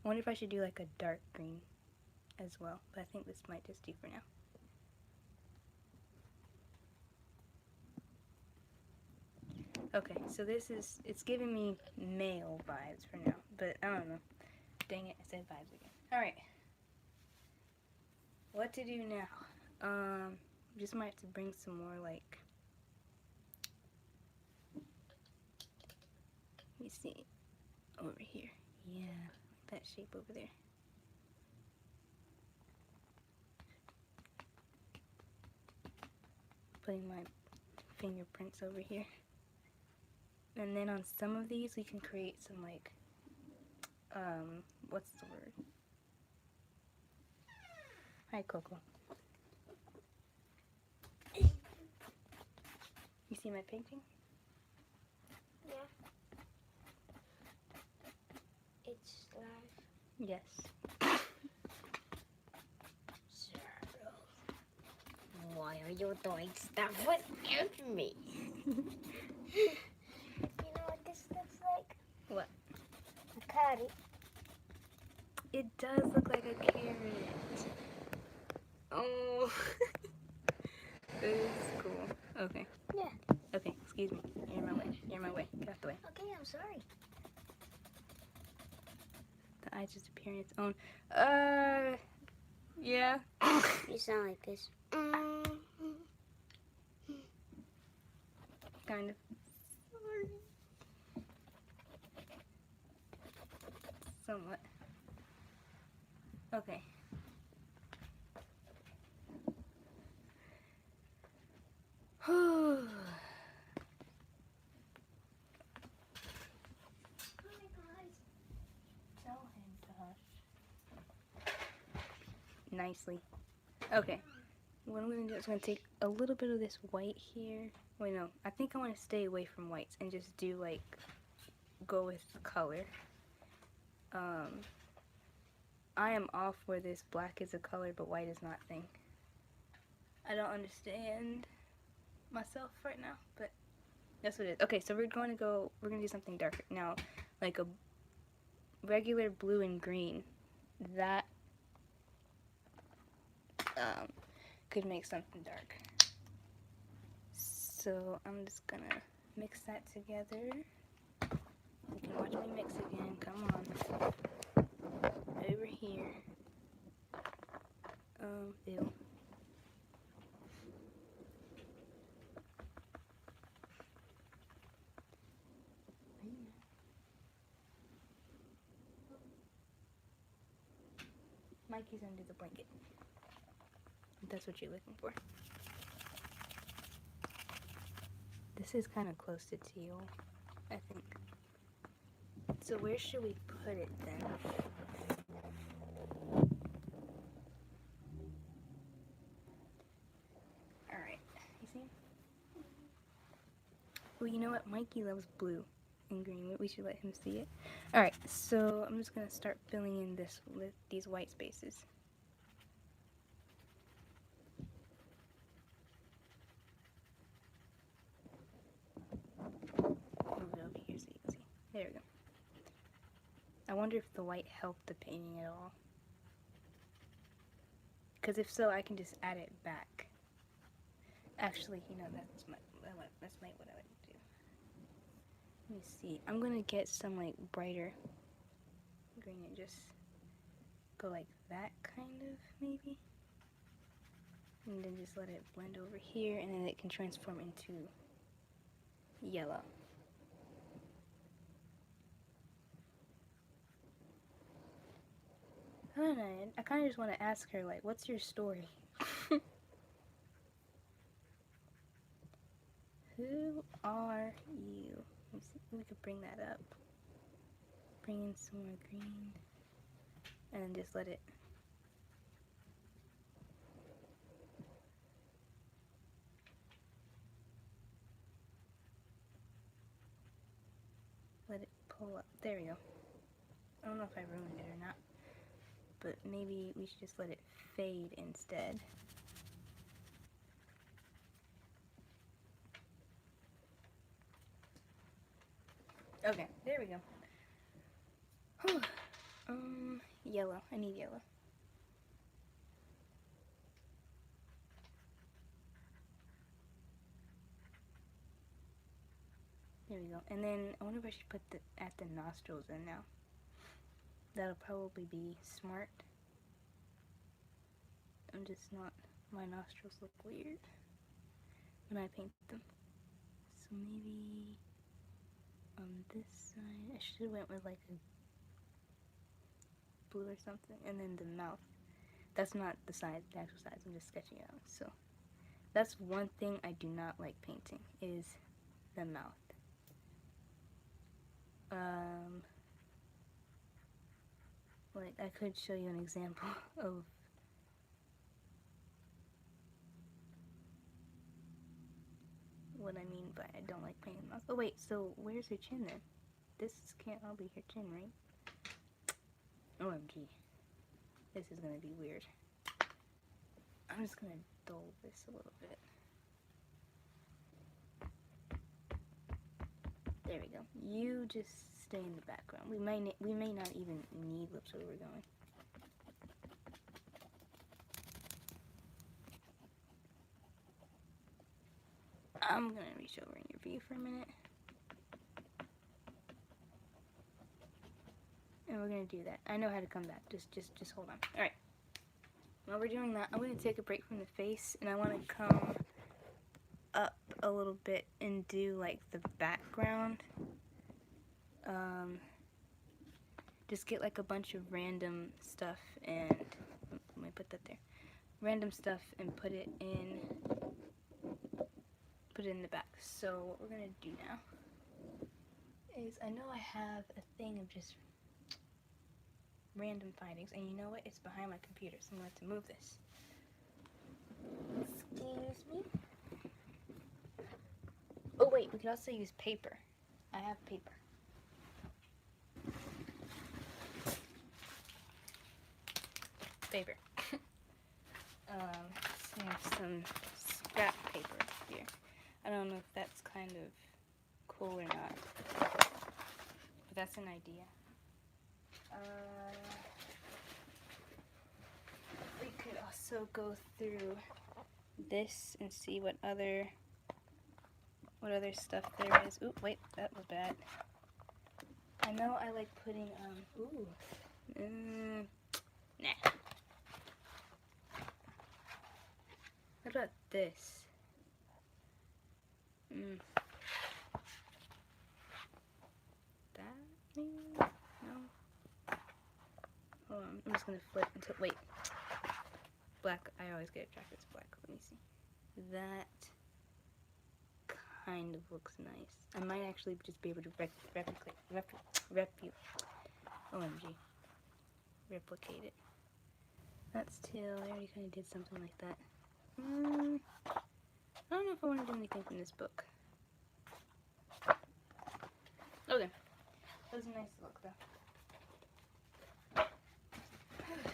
I wonder if I should do like a dark green as well. But I think this might just do for now. Okay, so this is, it's giving me male vibes for now. But I don't know. Dang it, I said vibes again. Alright. What to do now? Just might have to bring some more like, let me see, over here. Yeah, like that shape over there. Putting my fingerprints over here. And then on some of these we can create some like, what's the word? Hi, Coco. You see my painting? Yeah. It's live. Yes. Why are you doing stuff without me? You know what this looks like? What? A carrot. It does look like a carrot. Oh. This is cool. Okay. Yeah. Okay, excuse me. You're in my way. You're in my way. Get out the way. Okay, I'm sorry. The eye just appear on its own. Yeah. You sound like this. Kind of. Somewhat. Okay. Tell him to hush. Nicely. Okay. what I'm gonna do is I'm gonna take a little bit of this white here. Wait, no, I think I want to stay away from whites and just do like, go with color. I am off where this black is a color but white is not thing. I don't understand myself right now, but that's what it is. Okay, so we're gonna do something darker. Now, like a regular blue and green, that could make something dark. So I'm just gonna mix that together. You can watch me mix again, come on. Over here. Ew. Mikey's under the blanket. If that's what you're looking for. This is kind of close to teal, I think. So where should we put it then? Alright, you see? Well, you know what? Mikey loves blue and green. We should let him see it. Alright, so I'm just going to start filling in these white spaces. Move it over here so you can see. There we go. I wonder if the white helped the painting at all. Because if so, I can just add it back. Actually, you know, that's what I would do. Let me see. I'm gonna get some like brighter green and just go like that kind of, maybe. And then just let it blend over here, and then it can transform into yellow. I don't know, I kind of just want to ask her, like, what's your story? Who are you? Let me see if we could bring that up. Bring in some more green. And then just let it. Let it pull up. There we go. I don't know if I ruined it or not. But maybe we should just let it fade instead. Okay, there we go. Whew. Yellow. I need yellow. There we go. And then I wonder if I should put add the nostrils in now. That'll probably be smart. I'm just not. My nostrils look weird when I paint them. So maybe on this side, I should have went with like a blue or something, and then the mouth. That's not the size, the actual size. I'm just sketching it out. So that's one thing I do not like painting is the mouth. Like I could show you an example of what I mean by I don't like painting the mouth. Oh wait, so where's her chin then? This can't all be her chin, right? OMG. This is gonna be weird. I'm just gonna dull this a little bit. There we go. You just stay in the background. We may not even need lips where we're going. I'm gonna reach over in your view for a minute. And we're gonna do that. I know how to come back. Just hold on. Alright. While we're doing that, I'm gonna take a break from the face and I wanna come up a little bit and do like the background. Just get like a bunch of random stuff and let me put that there. Random stuff and put it in the back. So what we're gonna do now is I know I have a thing of just random findings, and you know what? It's behind my computer, so I'm going to move this. Excuse me? Oh wait, we could also use paper. I have paper. Paper. So we have some scrap paper here. I don't know if that's kind of cool or not, but that's an idea. We could also go through this and see what other stuff there is. Ooh, wait, that was bad. I know I like putting nah. What about this? That maybe? No. Hold on, I'm just gonna flip until wait. Black. I always get attracted to black. Let me see. That kind of looks nice. I might actually just be able to replicate it. That's teal. I already kind of did something like that. I don't know if I want to do anything from this book. Okay. That was a nice look, though. Let's see.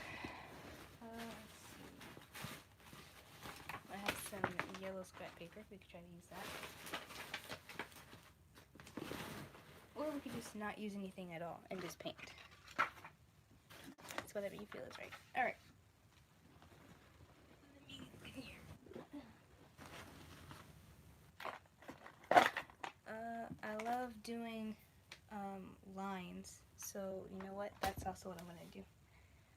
I have some yellow scrap paper. We could try to use that. Or we could just not use anything at all and just paint. It's whatever you feel is right. Alright. I love doing lines, so you know what? That's also what I'm going to do.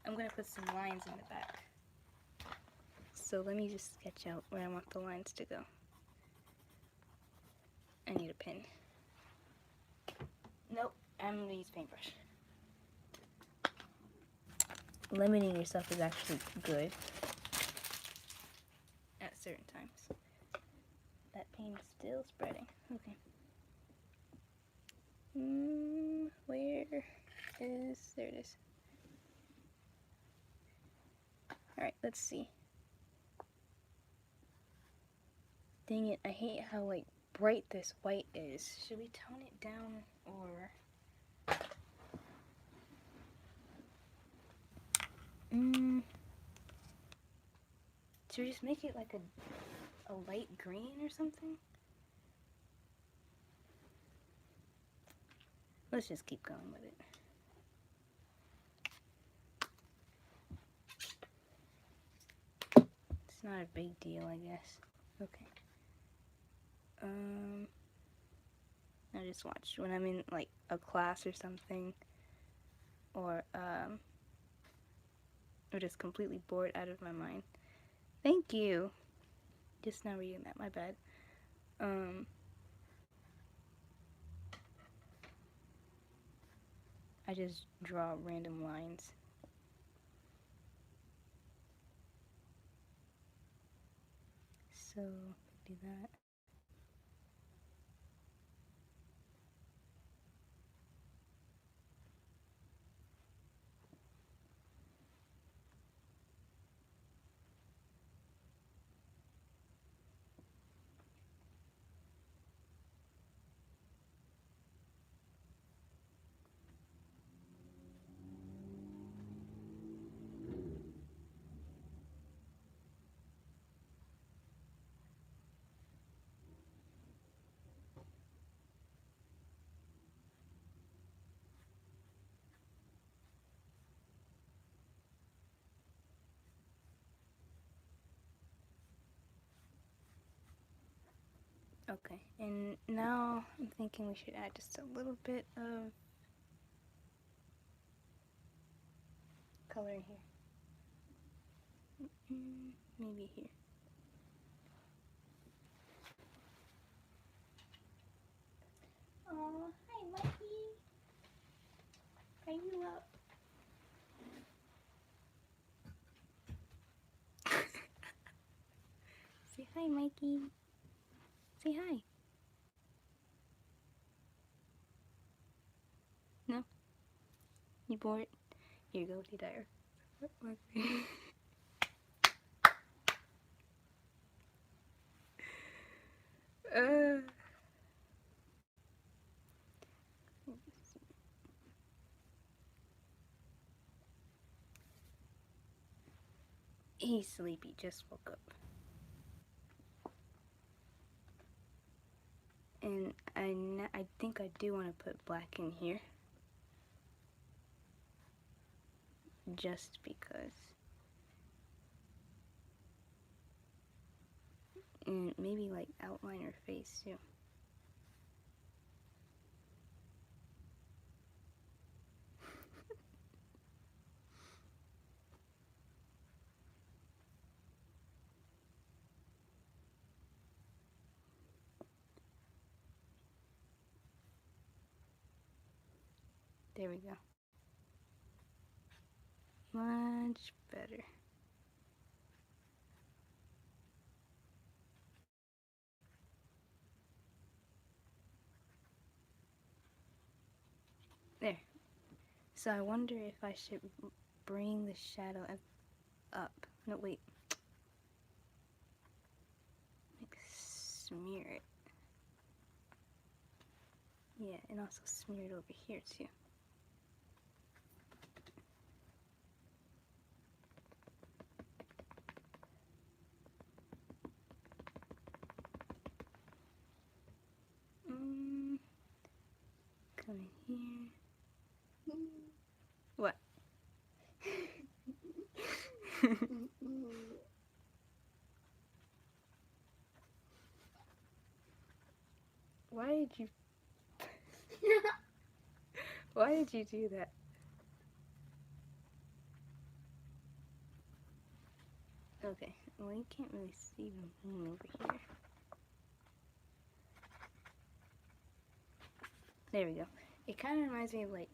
I'm going to put some lines in the back. So let me just sketch out where I want the lines to go. I need a pen. Nope, I'm going to use paintbrush. Limiting yourself is actually good at certain times. That paint is still spreading. Okay. Where is... There it is. Alright, let's see. Dang it, I hate how, like, bright this white is. Should we tone it down, or... Should we just make it like a light green or something? Let's just keep going with it. It's not a big deal, I guess. Okay. I just watch when I'm in like a class or something, or just completely bored out of my mind. Thank you. Just now reading that, my bad. I just draw random lines. So, do that. Okay, and now I'm thinking we should add just a little bit of color in here. Maybe here. Oh, hi, Mikey. Are you up? Say hi, Mikey. Say hi. No? You bored? Here you go, tea dyer. Uh, he's sleepy, just woke up. And I think I do want to put black in here. Just because. And maybe like outline her face too. There we go. Much better. There. So I wonder if I should bring the shadow up. No, wait. Like smear it. Yeah, and also smear it over here too. Come in here. What? Why did you? Why did you do that? Okay. Well, you can't really see the moon over here. There we go. It kind of reminds me of like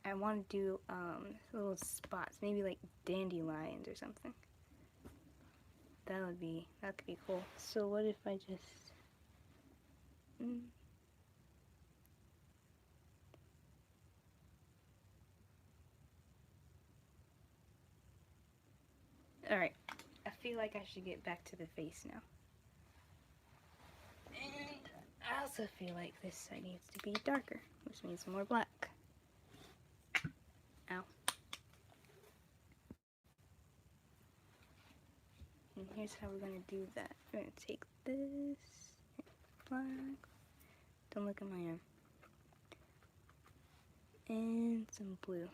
I want to do little spots, maybe like dandelions or something. That could be cool. So what if I just all right. I feel like I should get back to the face now. And I also feel like this side needs to be darker, which means more black. Ow. And here's how we're gonna do that. We're gonna take this black. Don't look at my arm. And some blue.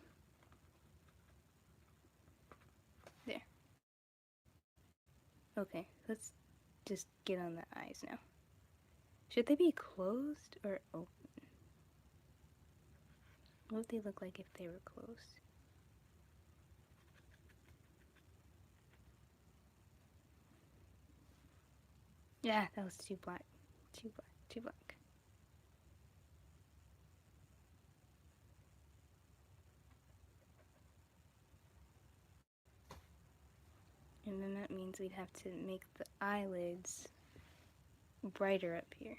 There. Okay, let's just get on the eyes now. Should they be closed or open? What would they look like if they were closed? Yeah, that was too black. Too black. Too black. And then that means we'd have to make the eyelids brighter up here.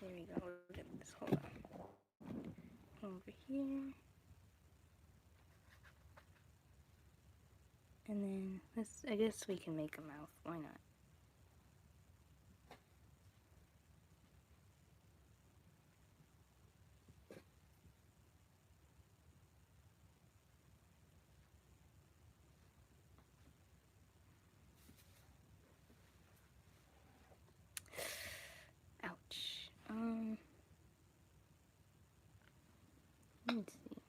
There we go. Look at this. Hold on. Over here. And then let's, I guess we can make a mouth. Why not? Ouch. Let's see.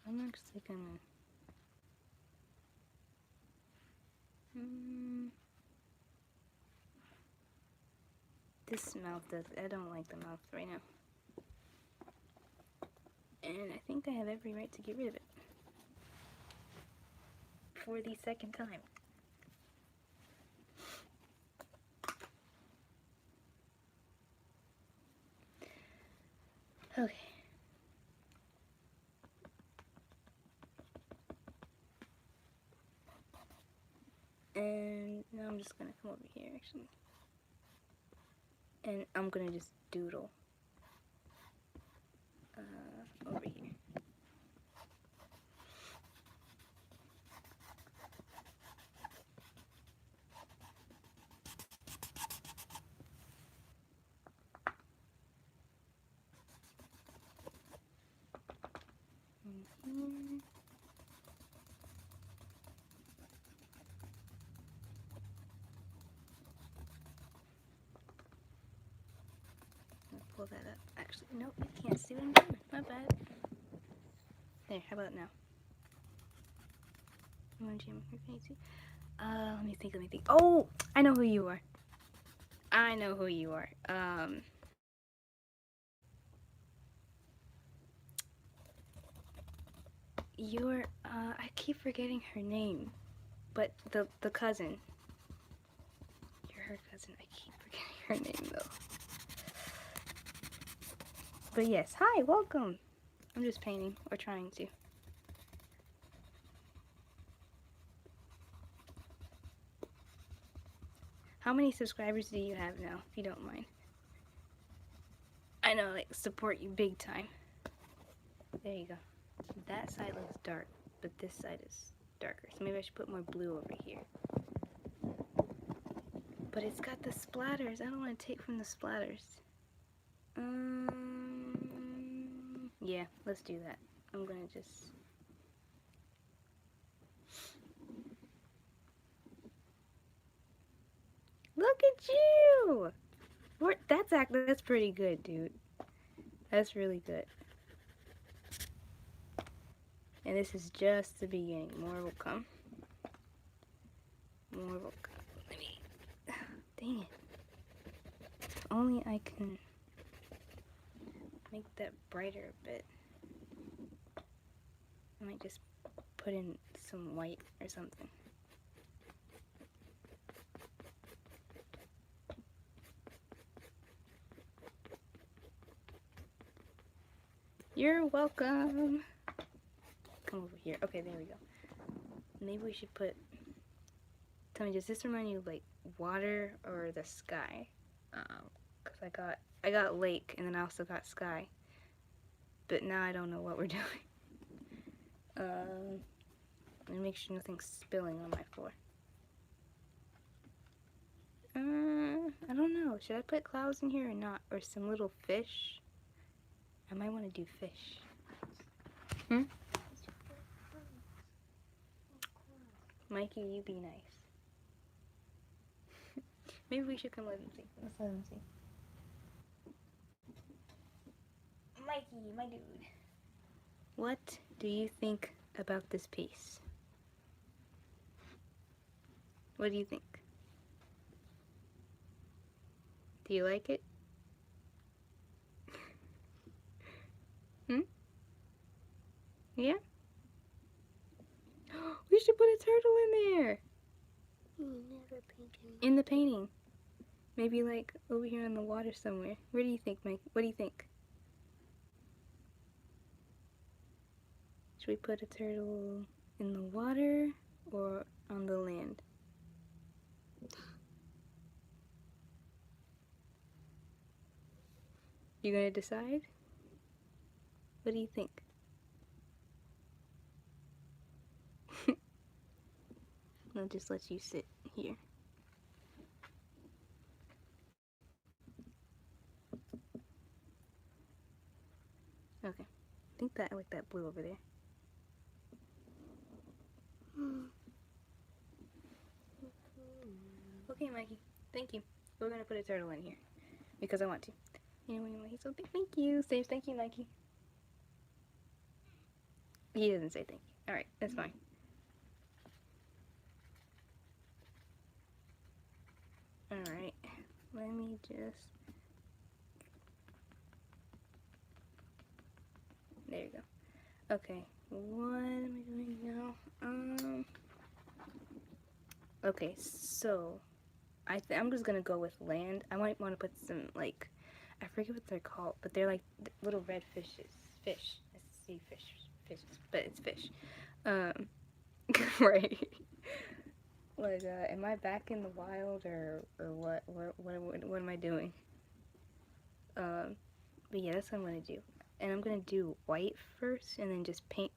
I'm actually gonna. This mouth does. I don't like the mouth right now. And I think I have every right to get rid of it. For the second time. Okay. And now I'm just gonna come over here actually. And I'm gonna just doodle over here. And here. Pull that up. Actually, nope, you can't see what I'm doing. My bad. There, how about now? Let me think. Oh, I know who you are. You're, I keep forgetting her name. But the cousin. You're her cousin. I keep forgetting her name, though. But yes, hi, welcome. I'm just painting, or trying to. How many subscribers do you have now, if you don't mind? I know, like, support you big time. There you go. That side looks dark, but this side is darker. So maybe I should put more blue over here. But it's got the splatters. I don't want to take from the splatters. Yeah, let's do that. I'm gonna just... Look at you! That's pretty good, dude. That's really good. And this is just the beginning. More will come. More will come. Let me... Dang it. If only I can make that brighter a bit. I might just put in some white or something. You're welcome. Come over here. Okay, there we go. Maybe we should put... Tell me, does this remind you of like water or the sky? Cause I got lake and then I also got sky. But now I don't know what we're doing. Let me make sure nothing's spilling on my floor. I don't know. Should I put clouds in here or not? Or some little fish? I might want to do fish. Mikey, you be nice. Maybe we should come let them see. Let's let them see. Mikey, my dude. What do you think about this piece? What do you think? Do you like it? Yeah? We should put a turtle in there! In the painting. Maybe like over here in the water somewhere. Where do you think, Mike? What do you think? Should we put a turtle in the water or on the land? You gonna decide? What do you think? I'll just let you sit here. Okay. I think that I like that blue over there. Okay, Mikey. Thank you. We're gonna put a turtle in here because I want to. Anyway, he's so big. Thank you. Say thank you, Mikey. He doesn't say thank you. All right, that's fine. All right. Let me just. There you go. Okay. What am I doing now? Okay, so I'm just gonna go with land. I might want to put some like, I forget what they're called, but they're like little red fishes. Fish. I see fishes, but it's fish. Right. Like, am I back in the wild or what? What am I doing? But yeah, that's what I'm gonna do. And I'm gonna do white first, and then just paint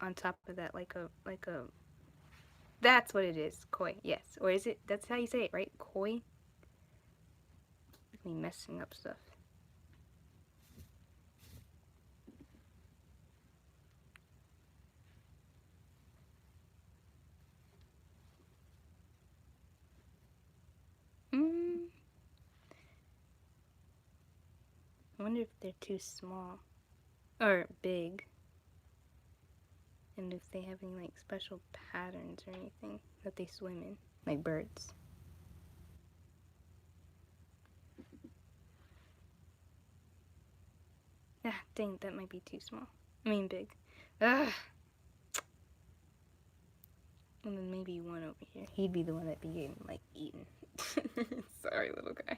on top of that like a. That's what it is, koi. Yes, or is it? That's how you say it, right? Koi. Me messing up stuff. Mm, I wonder if they're too small or big, and if they have any like special patterns or anything that they swim in, like birds. Ah, dang, that might be too small. I mean, big. Ah, and then maybe one over here. He'd be the one that'd be getting like eaten. Sorry, little guy.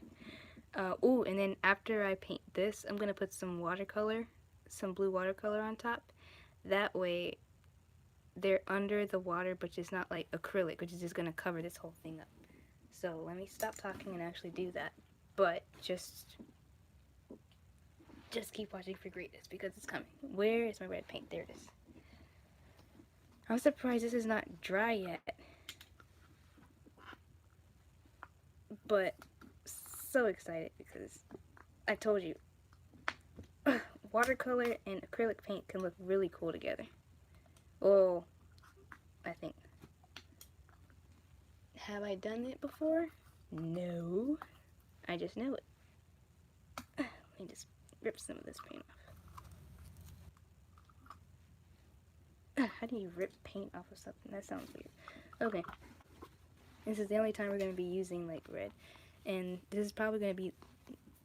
Ooh, and then after I paint this, I'm gonna put some watercolor, some blue watercolor on top. That way, they're under the water, but it's not like acrylic, which is just gonna cover this whole thing up. So let me stop talking and actually do that. But just keep watching for greatness because it's coming. Where is my red paint? There it is. I'm surprised this is not dry yet. But so excited because I told you watercolor and acrylic paint can look really cool together. Oh, I think. Have I done it before? No. I just know it. Let me just rip some of this paint off. How do you rip paint off of something? That sounds weird. Okay. This is the only time we're going to be using like red. And this is probably going to be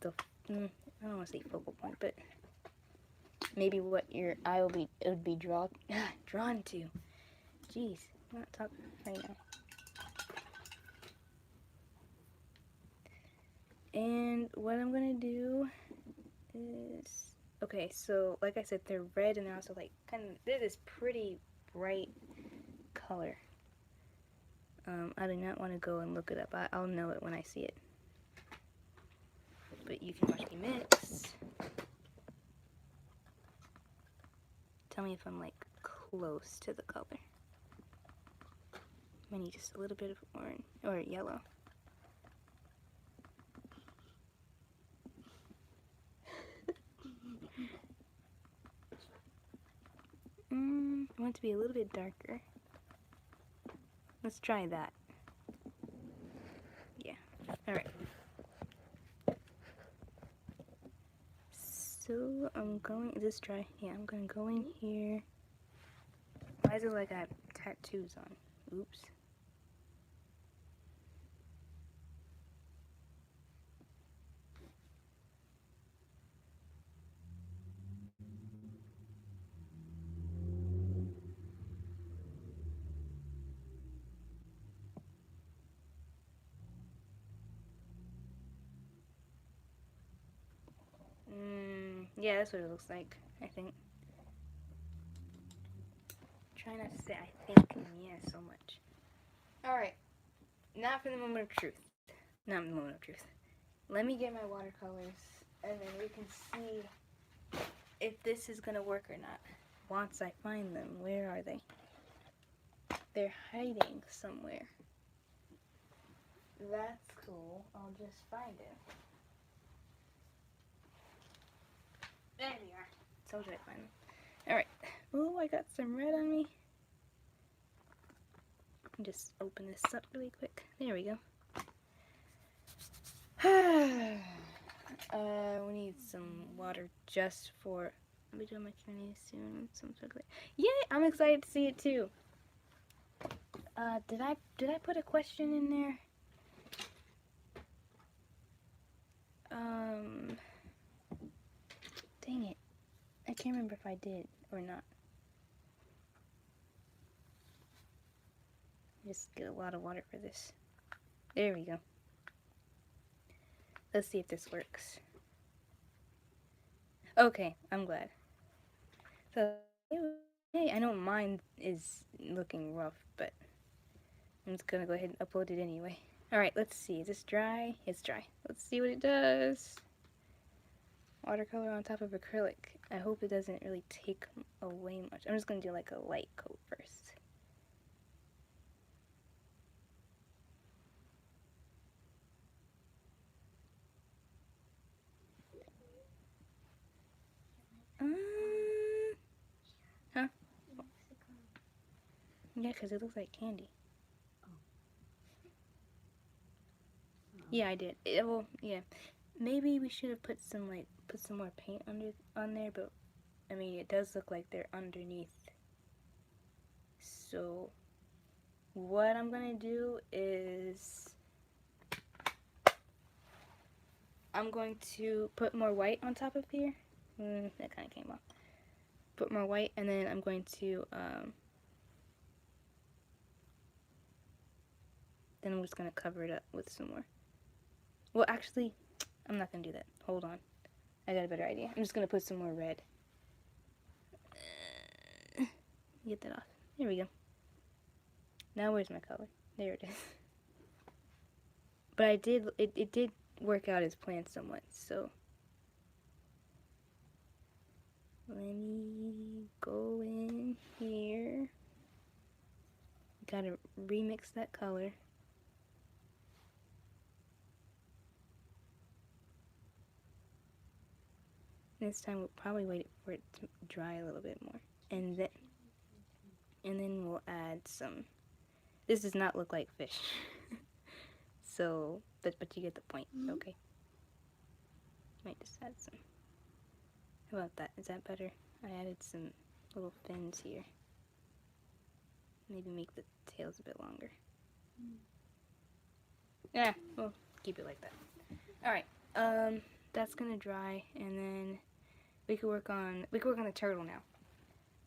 the, I don't want to say focal point, but maybe what your eye would be drawn to. Jeez, I'm not talking right now. And what I'm gonna do is, okay, so like I said, they're red and they're also like they're this pretty bright color. I do not want to go and look it up. I'll know it when I see it. But you can watch me mix. Tell me if I'm like close to the color. I need just a little bit of orange or yellow. I want it to be a little bit darker. Let's try that. Yeah. Alright. So I'm going, just try, yeah, I'm gonna go in here. Why is it like I have tattoos on? Oops. Yeah, that's what it looks like, I think. Try not to say I think and yeah so much. Alright, not for the moment of truth. Not the moment of truth. Let me get my watercolors and then we can see if this is gonna work or not. Once I find them, where are they? They're hiding somewhere. That's cool. I'll just find it. There they are. Told you I'd find them. Alright. Oh, I got some red on me. Just open this up really quick. There we go. We need some water just for. I'll be doing my Q&A soon. Some chocolate. Yay! I'm excited to see it too. Did I put a question in there? Dang it. I can't remember if I did or not. Just get a lot of water for this. There we go. Let's see if this works. Okay, I'm glad. So, hey, I know mine is looking rough, but I'm just gonna go ahead and upload it anyway. Alright, let's see. Is this dry? It's dry. Let's see what it does. watercolor on top of acrylic. I hope it doesn't really take away much. I'm just going to do like a light coat first. Huh? Yeah, because it looks like candy. Yeah, I did. Well, yeah. Maybe we should have put some more paint on there, but I mean, it does look like they're underneath. So what I'm gonna do is I'm going to put more white on top of here. That kind of came off. Put more white, and then I'm going to then I'm just gonna cover it up with some more. Well, actually, I'm not gonna do that. Hold on, I got a better idea. I'm just gonna put some more red. Get that off. There we go. Now where's my color? There it is. But it did work out as planned somewhat, so let me go in here. Gotta remix that color. This time we'll probably wait for it to dry a little bit more. And then we'll add some. This does not look like fish. So, but you get the point. Okay. Might just add some. How about that? Is that better? I added some little fins here. Maybe make the tails a bit longer. Yeah, we'll keep it like that. Alright, that's gonna dry, and then we could work on the turtle now.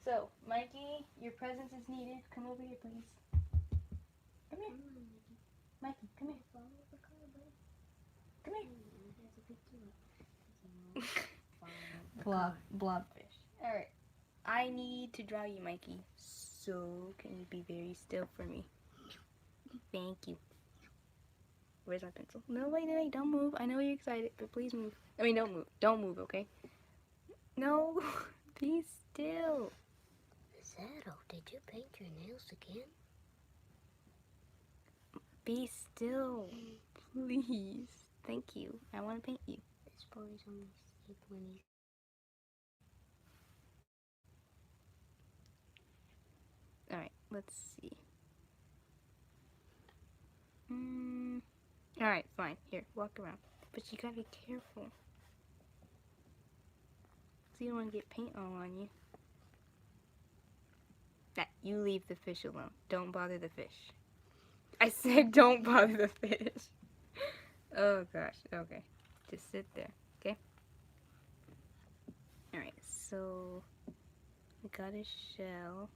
So, Mikey, your presence is needed. Come over here, please. Come here. Mikey, come here. Come here. Blobfish. Alright. I need to draw you, Mikey. So, can you be very still for me? Thank you. Where's my pencil? No, wait, don't move. I know you're excited, but please move. I mean, don't move. Don't move, okay? No. Be still. Zero, did you paint your nails again? Be still. Please. Thank you. I want to paint you. This boy's only sick when he's... Alright, let's see. Alright, fine. Here, walk around. But you gotta be careful. So you don't want to get paint all on you. You leave the fish alone. Don't bother the fish. I said don't bother the fish. Oh gosh, okay. Just sit there, okay? Alright, so we got a shell.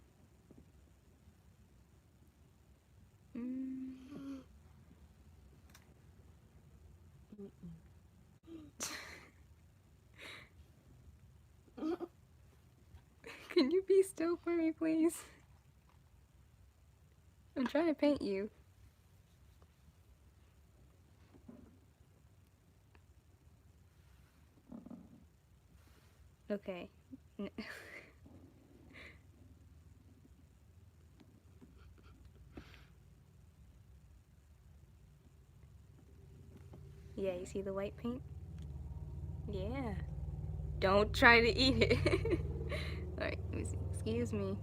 Can you be still for me, please? I'm trying to paint you. Okay. Yeah, you see the white paint? Yeah. Don't try to eat it. Alright, let me see. Excuse me.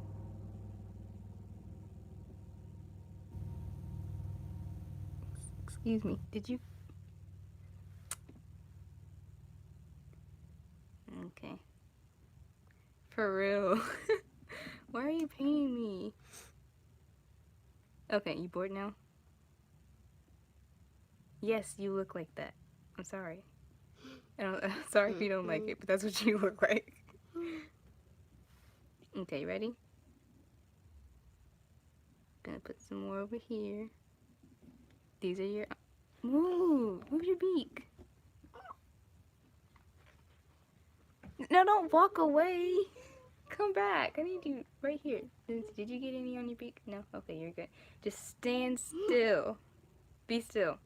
Excuse me. Did you? Okay. For real. Why are you painting me? Okay, you bored now? Yes, you look like that. I'm sorry. I'm sorry if you don't like it, but that's what you look like. Okay, ready? Gonna put some more over here. These are your... Move your beak. No, don't walk away. Come back. I need you right here. Did you get any on your beak? No? Okay, you're good. Just stand still. Be still.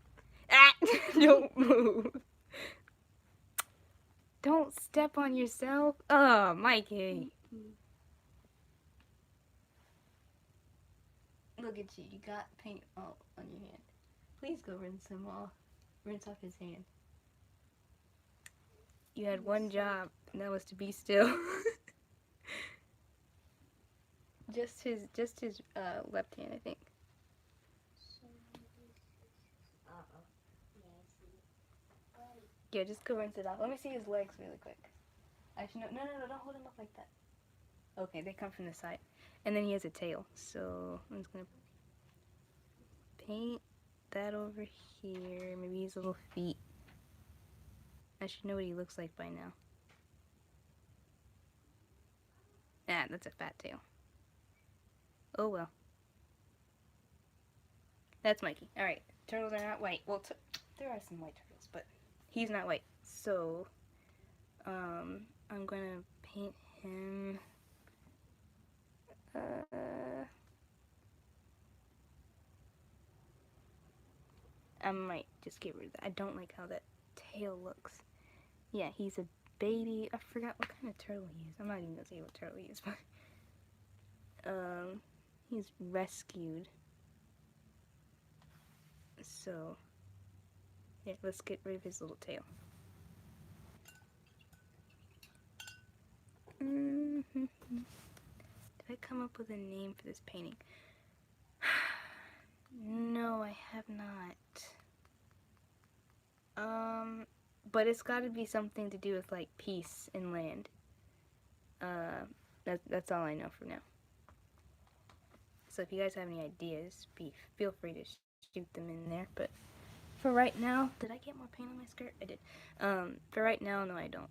Ah! Don't move. Don't step on yourself. Oh, Mikey. Look at you. You got paint all on your hand. Please go rinse him off. Rinse off his hand. You had one job, and that was to be still. just his left hand, I think. Yeah, just go rinse it off. Let me see his legs really quick. Actually, no, don't hold him up like that. Okay, they come from the side. And then he has a tail, so I'm just gonna paint that over here. Maybe his little feet. I should know what he looks like by now. Ah, that's a fat tail. Oh well. That's Mikey. Alright, turtles are not white. Well, there are some white turtles, but he's not white. So, I'm gonna paint him. I might just get rid of that. I don't like how that tail looks. Yeah, he's a baby. I forgot what kind of turtle he is. I'm not even gonna say what turtle he is, but he's rescued. So yeah, let's get rid of his little tail. Did I come up with a name for this painting? No, I have not. But it's got to be something to do with like peace and land. That's all I know for now. So if you guys have any ideas, feel free to shoot them in there. But for right now, did I get more paint on my skirt? I did. For right now, no, I don't.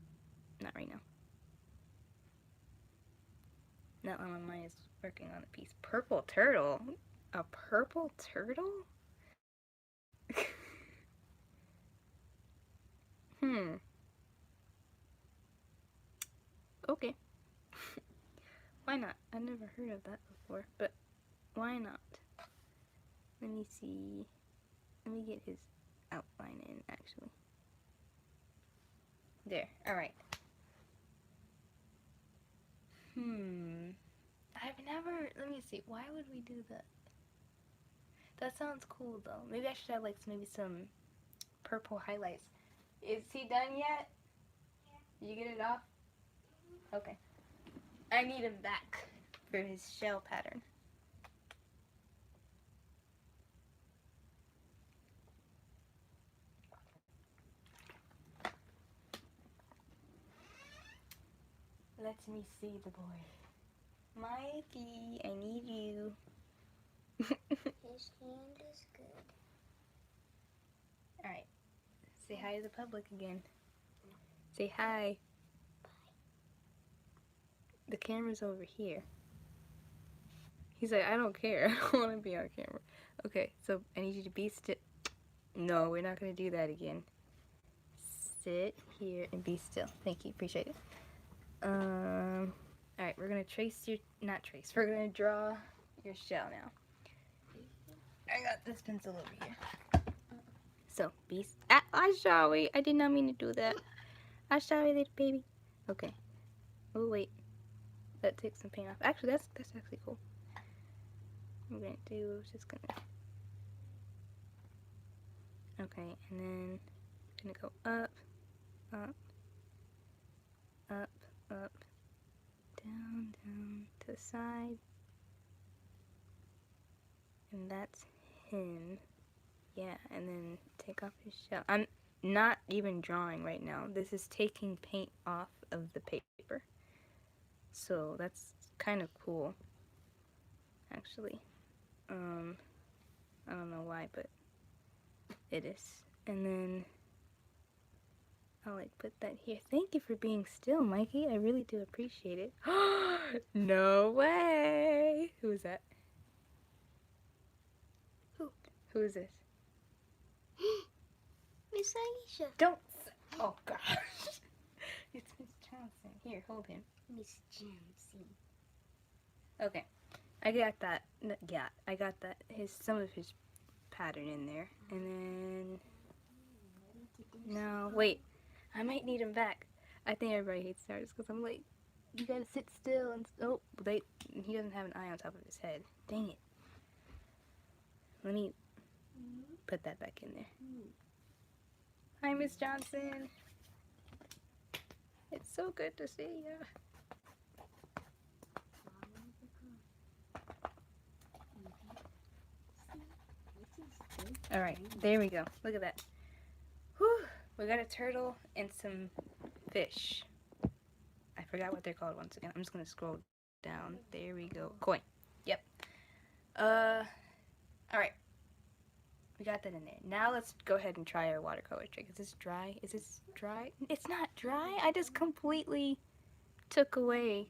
Not right now. Not on mine is working on a piece. Purple turtle? A purple turtle? Okay. Why not? I've never heard of that before, but why not? Let me see. Let me get his outline in, actually. There. Alright. I've never... Let me see. Why would we do that? That sounds cool, though. Maybe I should have, like, maybe some purple highlights. Is he done yet? Yeah. Did you get it off? Okay. I need him back for his shell pattern. Let me see the boy. Mikey, I need you. His hand is good. Alright. Say hi to the public again. Say hi. Bye. The camera's over here. He's like, I don't care. I don't want to be on camera. Okay, so I need you to be still. No, we're not going to do that again. Sit here and be still. Thank you. Appreciate it. Alright, we're going to trace your... Not trace. We're going to draw your shell now. I got this pencil over here. So, be... I'm sorry. I did not mean to do that. I'm sorry, little baby. Okay. Oh, wait. That takes some paint off. Actually, that's actually cool. I'm going to do... Just going to... Okay, and then I'm going to go up, up, up, up, down, down, to the side. And that's him. Yeah, and then take off his shell. I'm not even drawing right now. This is taking paint off of the paper. So that's kind of cool, actually. I don't know why, but it is. And then I'll like put that here. Thank you for being still, Mikey. I really do appreciate it. No way! Who is that? Who is this? Miss Aisha. Don't. Oh gosh. It's Miss Johnson. Here, hold him. Miss Johnson. Okay, I got that. Yeah, I got that. Some of his pattern in there, and then no, wait. I might need him back. I think everybody hates stars because I'm like, you gotta sit still and oh, he doesn't have an eye on top of his head. Dang it. Let me put that back in there. Hi, Miss Johnson. It's so good to see you. All right, there we go. Look at that. Whew. We got a turtle and some fish. I forgot what they're called once again. I'm just gonna scroll down. There we go. Koi. Yep. All right. We got that in there. Now let's go ahead and try our watercolor trick. Is this dry? Is this dry? It's not dry. I just completely took away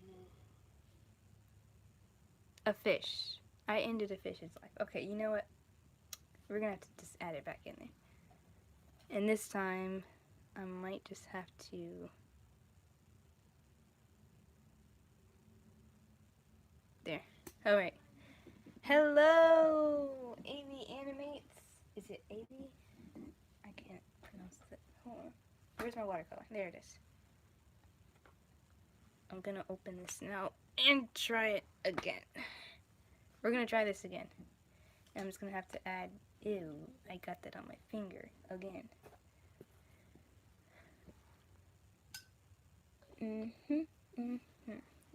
a fish. I ended a fish's life. Okay, you know what? We're gonna have to just add it back in there. And this time, I might just have to... There. Alright. Hello! AV Animates. Is it AV? I can't pronounce it. Hold on. Where's my watercolor? There it is. I'm gonna open this now and try it again. We're gonna try this again. I'm just gonna have to add... Ew, I got that on my finger again.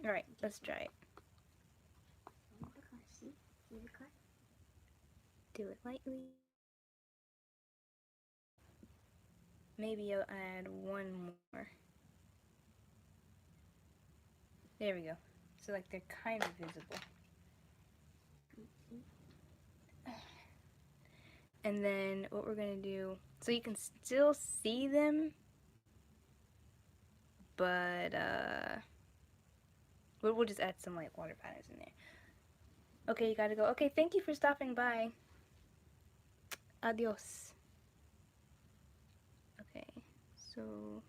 Alright, let's try it. Do it lightly. Maybe I'll add one more. There we go. So like they're kind of visible. And then what we're gonna do, so you can still see them, but we'll just add some like water patterns in there. Okay, you gotta go. Okay, thank you for stopping by. Adios. Okay, so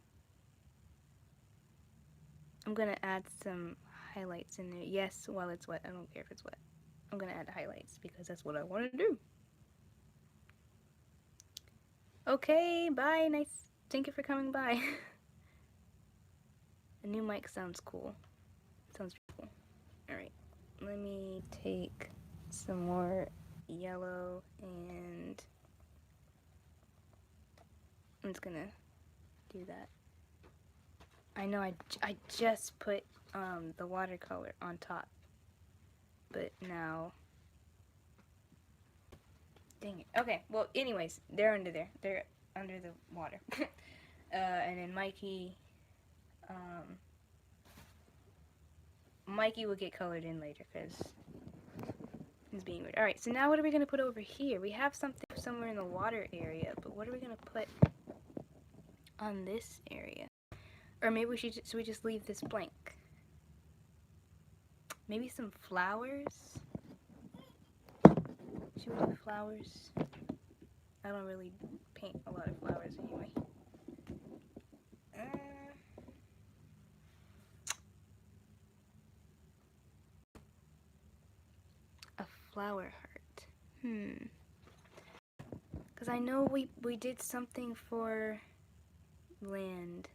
I'm gonna add some highlights in there. Yes, while it's wet. I don't care if it's wet. I'm gonna add highlights because that's what I want to do. Okay, bye. Nice. Thank you for coming by. The new mic sounds cool. Sounds cool. Alright, let me take some more yellow and I'm just gonna do that. I know I just put the watercolor on top, but now, dang it. Okay, well anyways, they're under there. They're under the water. And then Mikey will get colored in later because he's being weird. Alright, so now what are we going to put over here? We have something somewhere in the water area, but what are we going to put on this area? Or maybe we should just leave this blank? Maybe some flowers? Should we do flowers? I don't really paint a lot of flowers anyway. A flower heart. Because I know we did something for land.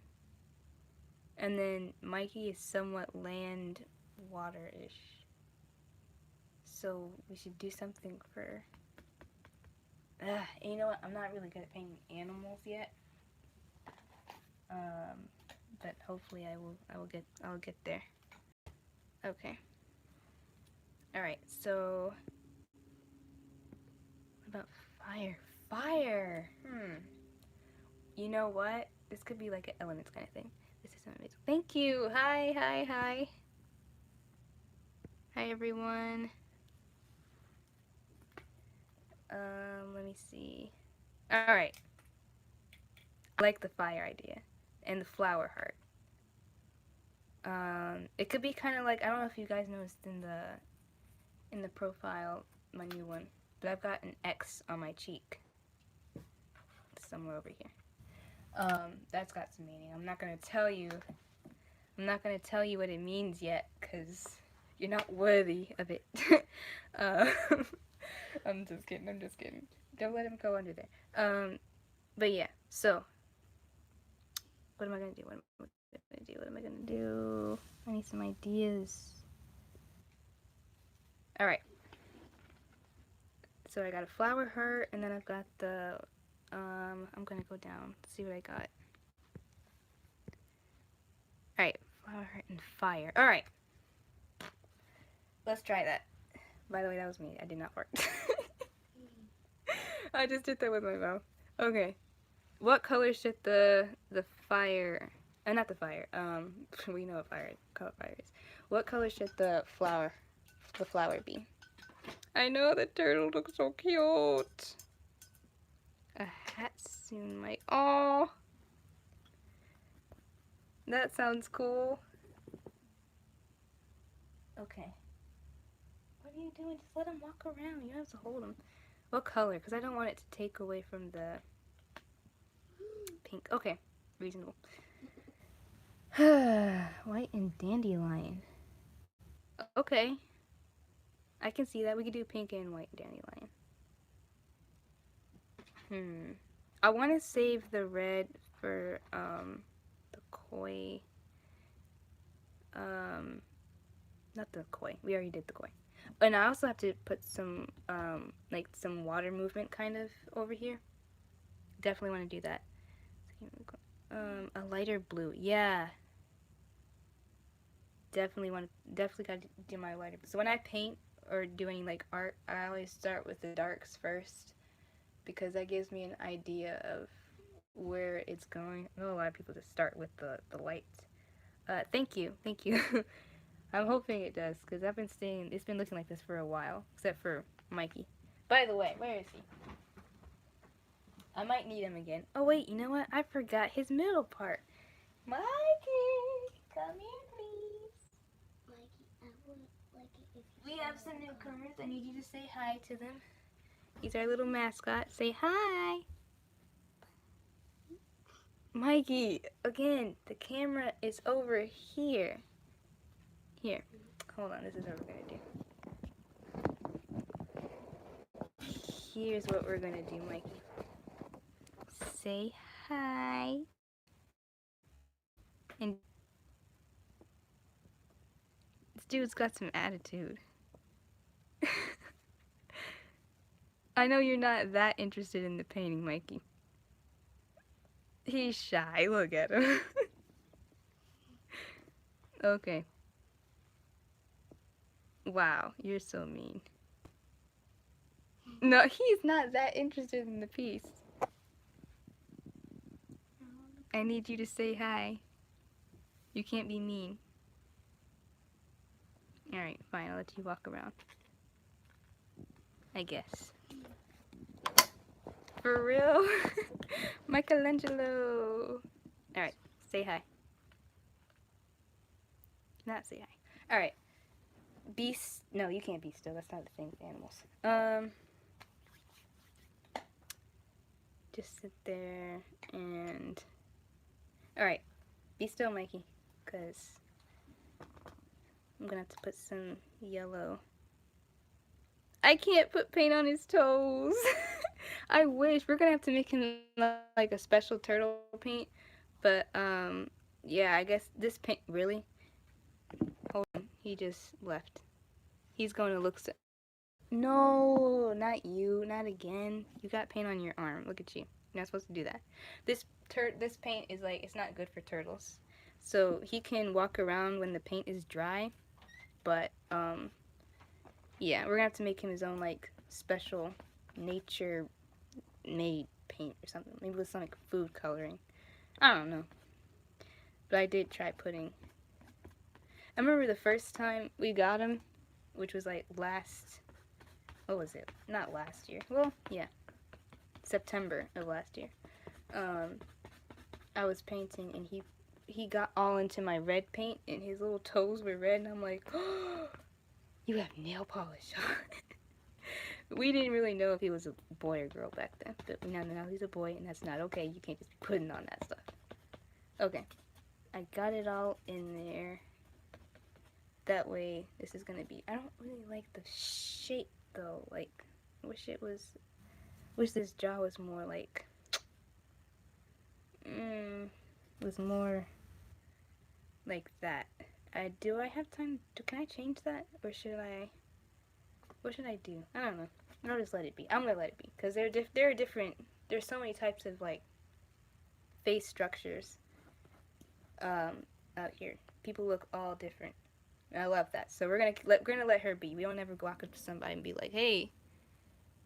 And then Mikey is somewhat land water-ish. So we should do something for... and you know what? I'm not really good at painting animals yet. But hopefully I'll get there. Okay. Alright, so what about fire? Fire! You know what? This could be like an elements kind of thing. This is amazing. Thank you! Hi, hi, hi. Hi everyone. Let me see. Alright. I like the fire idea. And the flower heart. It could be kind of like, I don't know if you guys noticed in the profile, my new one, but I've got an X on my cheek. Somewhere over here. That's got some meaning. I'm not gonna tell you what it means yet, because you're not worthy of it. I'm just kidding. Don't let him go under there. But yeah, so, what am I gonna do? What am I gonna do? I need some ideas. All right. So I got a flower heart, and then I've got the. I'm gonna go down. See what I got. All right, flower heart and fire. All right. Let's try that. By the way, that was me. I did not fart. I just did that with my mouth. Okay. What color should the fire? Not the fire. We know what color fire is. What color should the flower be? I know the turtle looks so cute. A hat soon might. Oh, that sounds cool. Okay. What are you doing? Just let him walk around. You don't have to hold him. What color? Because I don't want it to take away from the pink. Okay, reasonable. White and dandelion. Okay. I can see that. We could do pink and white dandelion. I want to save the red for the koi. Not the koi. We already did the koi. And I also have to put some like some water movement kind of over here. Definitely want to do that. A lighter blue. Yeah. Definitely got to do my lighter. So when I paint or do any like art, I always start with the darks first because that gives me an idea of where it's going. I know a lot of people just start with the lights. Thank you, thank you. I'm hoping it does because I've been staying. It's been looking like this for a while, except for Mikey. By the way, where is he? I might need him again. Oh wait, you know what? I forgot his middle part. Mikey, come here, please. Mikey, I would like it if you. We have some newcomers. I need you to say hi to them. He's our little mascot. Say hi. Mikey, again, the camera is over here. Here. Hold on, this is what we're going to do. Here's what we're going to do, Mikey. Say hi. And this dude's got some attitude. I know you're not that interested in the painting, Mikey. He's shy. Look at him. Okay. Wow, you're so mean. No, he's not that interested in the piece. I need you to say hi. You can't be mean. Alright, fine. I'll let you walk around. I guess. For real? Michelangelo. Alright, say hi. Not say hi. Alright. No, you can't be still. That's not the thing with animals. Just sit there and... Alright. Be still, Mikey. Because I'm gonna have to put some yellow. I can't put paint on his toes. I wish. We're gonna have to make him like a special turtle paint. But, yeah, I guess this paint... Really? Hold on. He just left. He's going to look... No, not you. Not again. You got paint on your arm. Look at you. You're not supposed to do that. This paint is like... It's not good for turtles. So, he can walk around when the paint is dry. But, yeah, we're gonna have to make him his own, like, special nature-made paint or something. Maybe with some, like, food coloring. I don't know. But I did try putting... I remember the first time we got him, which was, like, what was it? Not last year. Well, yeah. September of last year. I was painting, and he got all into my red paint, and his little toes were red, and I'm like, oh, you have nail polish on. We didn't really know if he was a boy or girl back then, but we now know he's a boy, and that's not okay. You can't just be putting on that stuff. Okay. I got it all in there. That way, this is gonna be... I don't really like the shape, though. Like, wish this jaw was more, like... was more like that. Do I have time? Can I change that, or should I? What should I do? I don't know. I'll just let it be. I'm gonna let it be because there are different. There's so many types of like face structures out here. People look all different. And I love that. So we're gonna let her be. We don't ever go up to somebody and be like, "Hey,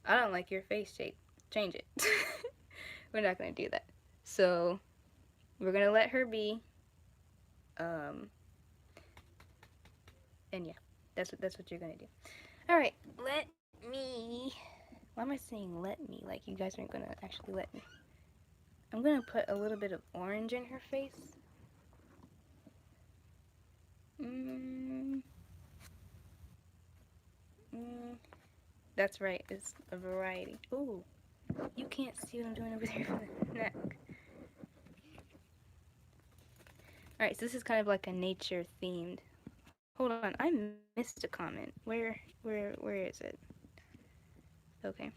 I don't like your face shape. Change it." We're not gonna do that. So we're gonna let her be. Um, and yeah, that's what you're gonna do. All right, let me. Why am I saying let me? Like you guys aren't gonna actually let me. I'm gonna put a little bit of orange in her face. Mm, mm, that's right. It's a variety. Ooh, you can't see what I'm doing over there for the neck. All right, so this is kind of like a nature themed. Hold on, I missed a comment. Where is it? Okay,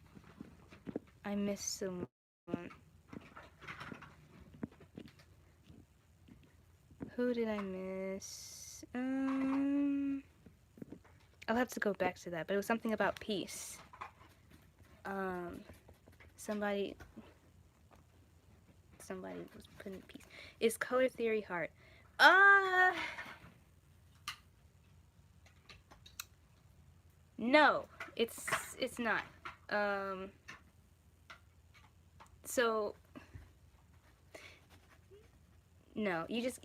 I missed someone. Who did I miss? I'll have to go back to that, but it was something about peace. Um, somebody was putting peace. Is color theory hard? Uh, no, it's not. Um, so no, you just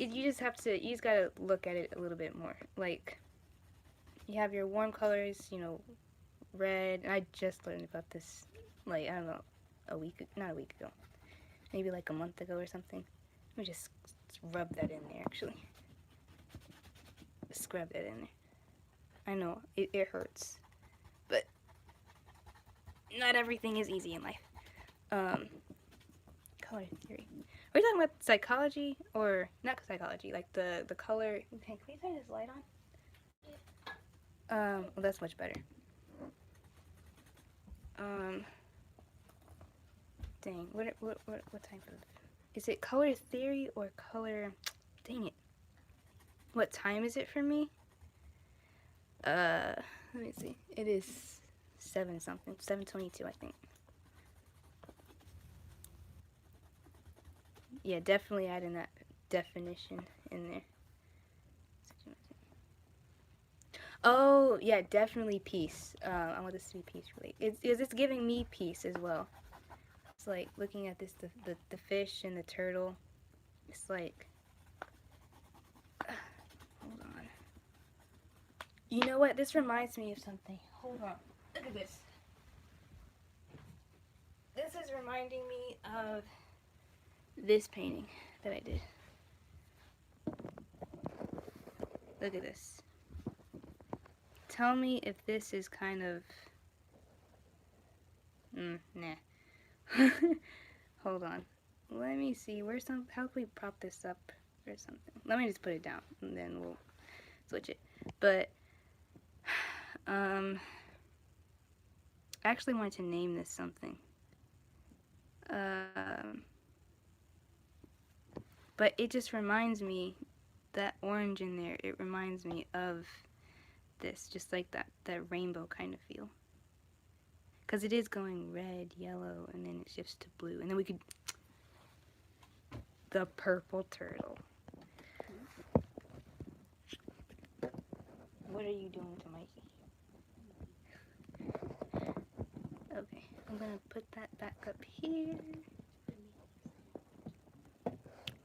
gotta look at it a little bit more. Like you have your warm colors, red. And I just learned about this, like I don't know, not a week ago, maybe like a month ago or something. Let me just rub that in there. Actually, scrub that in there. I know it hurts, but not everything is easy in life. Um, color theory. Are we talking about psychology or not psychology? Like the color. Hey, can we turn this light on? Well, that's much better. Um, dang. What type of? Is it color theory or color? Dang it. What time is it for me? Let me see. It is 7 something. 7:22, I think. Yeah, definitely adding that definition in there. Oh, yeah, definitely peace. I want this to be peace related. It's giving me peace as well. It's like looking at this, the fish and the turtle. It's like, hold on. You know what? This reminds me of something. Hold on. Look at this. This is reminding me of this painting that I did. Look at this. Tell me if this is kind of... nah. Hold on. Let me see. How can we prop this up or something? Let me just put it down and then we'll switch it. But, I actually wanted to name this something. But it just reminds me, that orange in there, it reminds me of this, just like that rainbow kind of feel. Because it is going red, yellow, and then it shifts to blue. And then we could... The purple turtle. What are you doing to Mikey? Okay, I'm going to put that back up here.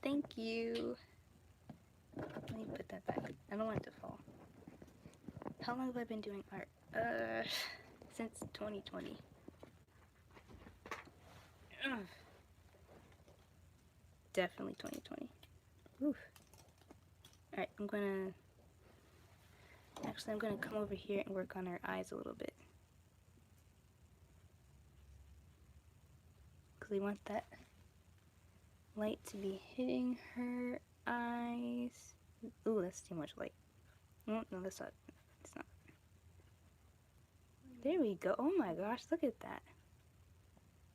Thank you. Let me put that back. I don't want it to fall. How long have I been doing art? Since 2020. Ugh. Definitely 2020. Oof. Alright, I'm gonna come over here and work on her eyes a little bit. Because we want that light to be hitting her eyes. Ooh, that's too much light. No, that's not. It's not. There we go. Oh my gosh, look at that.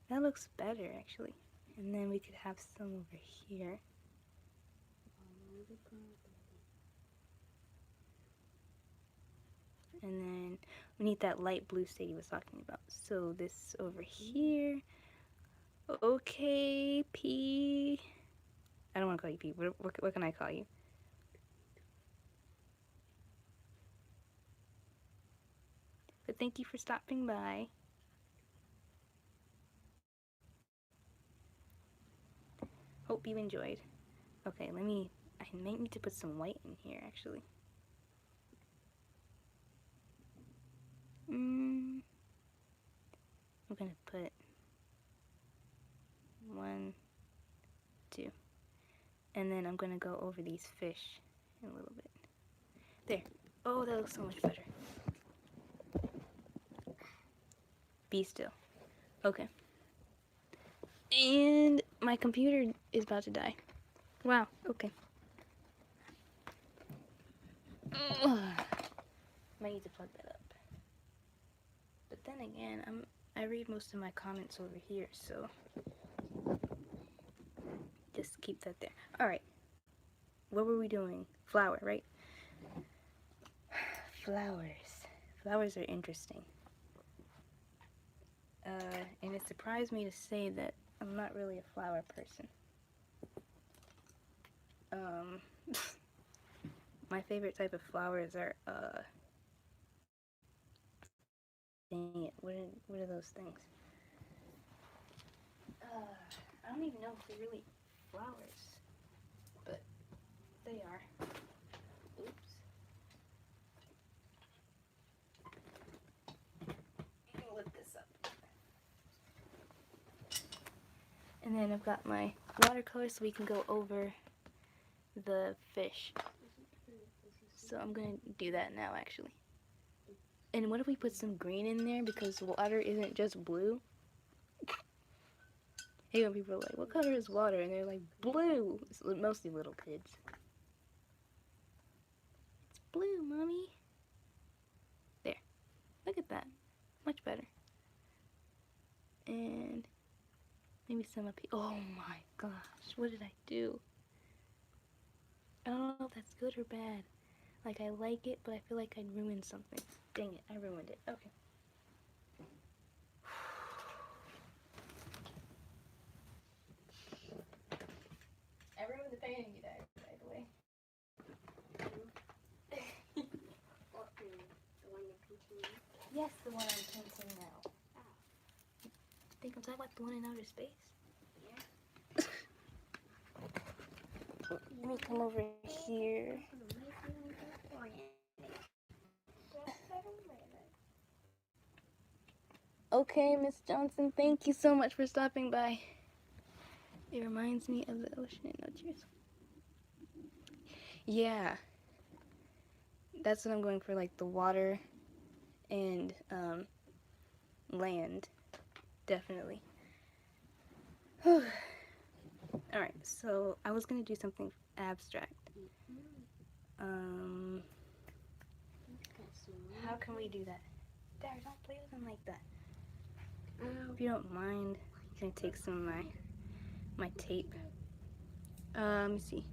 That looks better, actually. And then we could have some over here. And then we need that light blue Sadie was talking about. So this over here. Okay, P. I don't want to call you P. What can I call you? But thank you for stopping by. Hope you enjoyed. Okay, I might need to put some white in here, actually. I'm gonna put 1, 2. And then I'm gonna go over these fish in a little bit. There. Oh, that looks so much better. Be still. Okay. And my computer is about to die. Wow, okay. Might need to plug that up. But then again, I read most of my comments over here, so just keep that there. Alright. What were we doing? Flower, right? Flowers. Flowers are interesting. And it surprised me to say that I'm not really a flower person. My favorite type of flowers are, dang it, what are those things? I don't even know if they're really flowers, but they are. Oops. I'll lift this up. And then I've got my watercolor so we can go over the fish. So I'm gonna do that now, actually. And what if we put some green in there because water isn't just blue? Hey, when people are like, what color is water? And they're like, blue. It's mostly little kids. It's blue, mommy. There. Look at that. Much better. And maybe some up here. Oh my gosh. What did I do? I don't know if that's good or bad. Like, I like it, but I feel like I ruined something. Dang it, I ruined it. Okay. I ruined the painting you died, by the way. What, the one you're painting now? Yes, the one I'm painting now. Oh. Think I'm talking about the one in outer space? Yeah. Let me come over here. Okay, Miss Johnson, thank you so much for stopping by. It reminds me of the ocean and no tears. Yeah, that's what I'm going for, like the water and land, definitely. Alright, so I was going to do something abstract. How can we do that? Dad, don't play with them like that. If you don't mind, I'm going to take some of my tape. Let me see.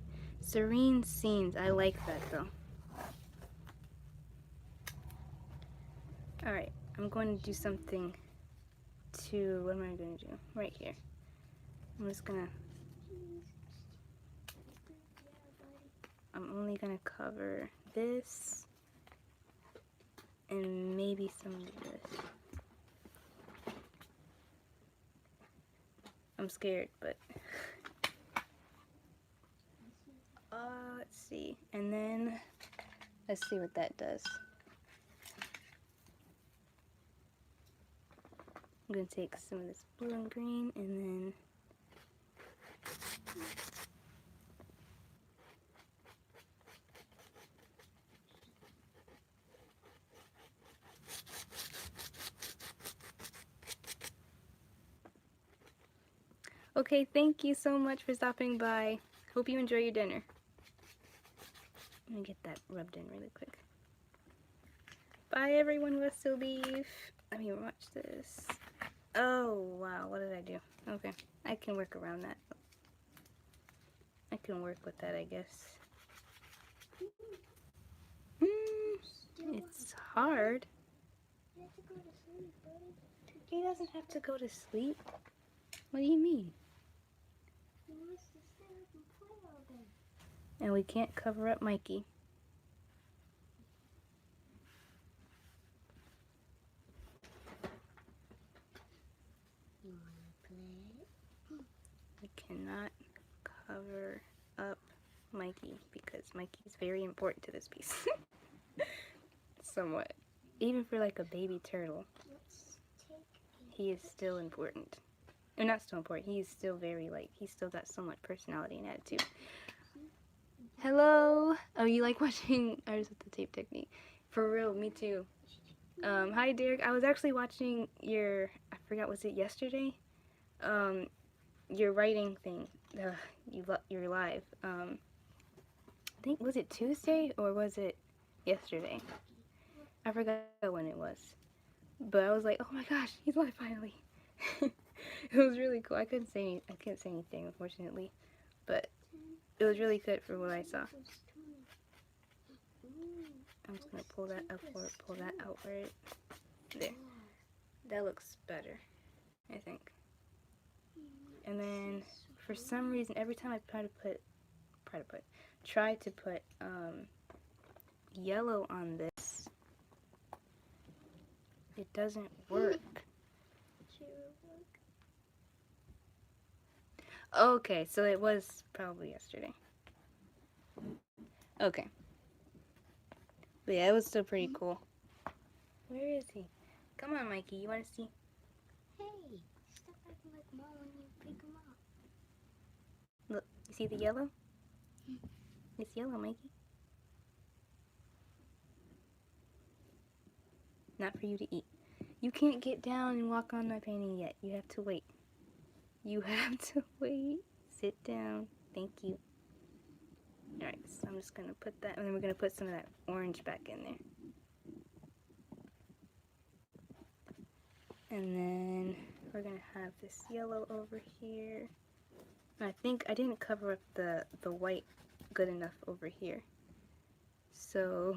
Serene scenes. I like that, though. Alright, I'm going to do something to... What am I going to do? Right here. I'm just going to... I'm only going to cover this and maybe some of this. I'm scared, but... let's see. And then, let's see what that does. I'm going to take some of this blue and green and then... Okay, thank you so much for stopping by. Hope you enjoy your dinner. Let me get that rubbed in really quick. Bye everyone who has to leave. Let me watch this. Oh, wow, what did I do? Okay, I can work around that. I can work with that, I guess. It's hard. You have to go to sleep, buddy. He doesn't have to go to sleep. What do you mean? He wants to stay up and play all day. And we can't cover up Mikey. You wanna play? We cannot cover up Mikey because Mikey's very important to this piece. Somewhat. Even for like a baby turtle, Let's take he is still important. Or not still important, he is still very like, he's still got so much personality and attitude. Hello! Oh, you like watching Artists with the Tape Technique? For real, me too. Hi Derek, I was actually watching your, I forgot, was it yesterday? Your writing thing. You're live. I think, was it Tuesday or was it yesterday? I forgot when it was. But I was like, oh my gosh, he's live finally. It was really cool. I couldn't say anything, unfortunately. But it was really good for what I saw. I'm just gonna pull that up or pull that out where it, there. That looks better, I think. And then for some reason, every time I try to put yellow on this, it doesn't work. Okay, so it was probably yesterday. Okay. But yeah, it was still pretty cool. Where is he? Come on, Mikey. You want to see? Hey, stop acting like mom when you pick him up. Look, you see the yellow? It's yellow, Mikey. Not for you to eat. You can't get down and walk on my painting yet. You have to wait. You have to wait. Sit down. Thank you. Alright, so I'm just going to put that, and then we're going to put some of that orange back in there. And then we're going to have this yellow over here. And I think I didn't cover up the white good enough over here. So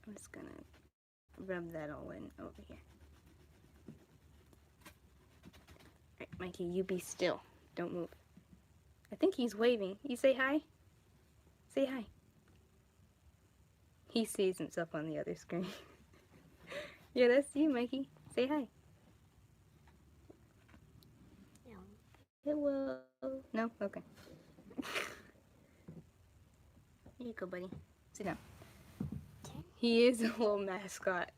I'm just going to rub that all in over here. Alright, Mikey, you be still. Don't move. I think he's waving. You say hi? Say hi. He sees himself on the other screen. Yeah, that's you, Mikey. Say hi. No. Hello. No? Okay. Here you go, buddy. Sit down. He is a little mascot.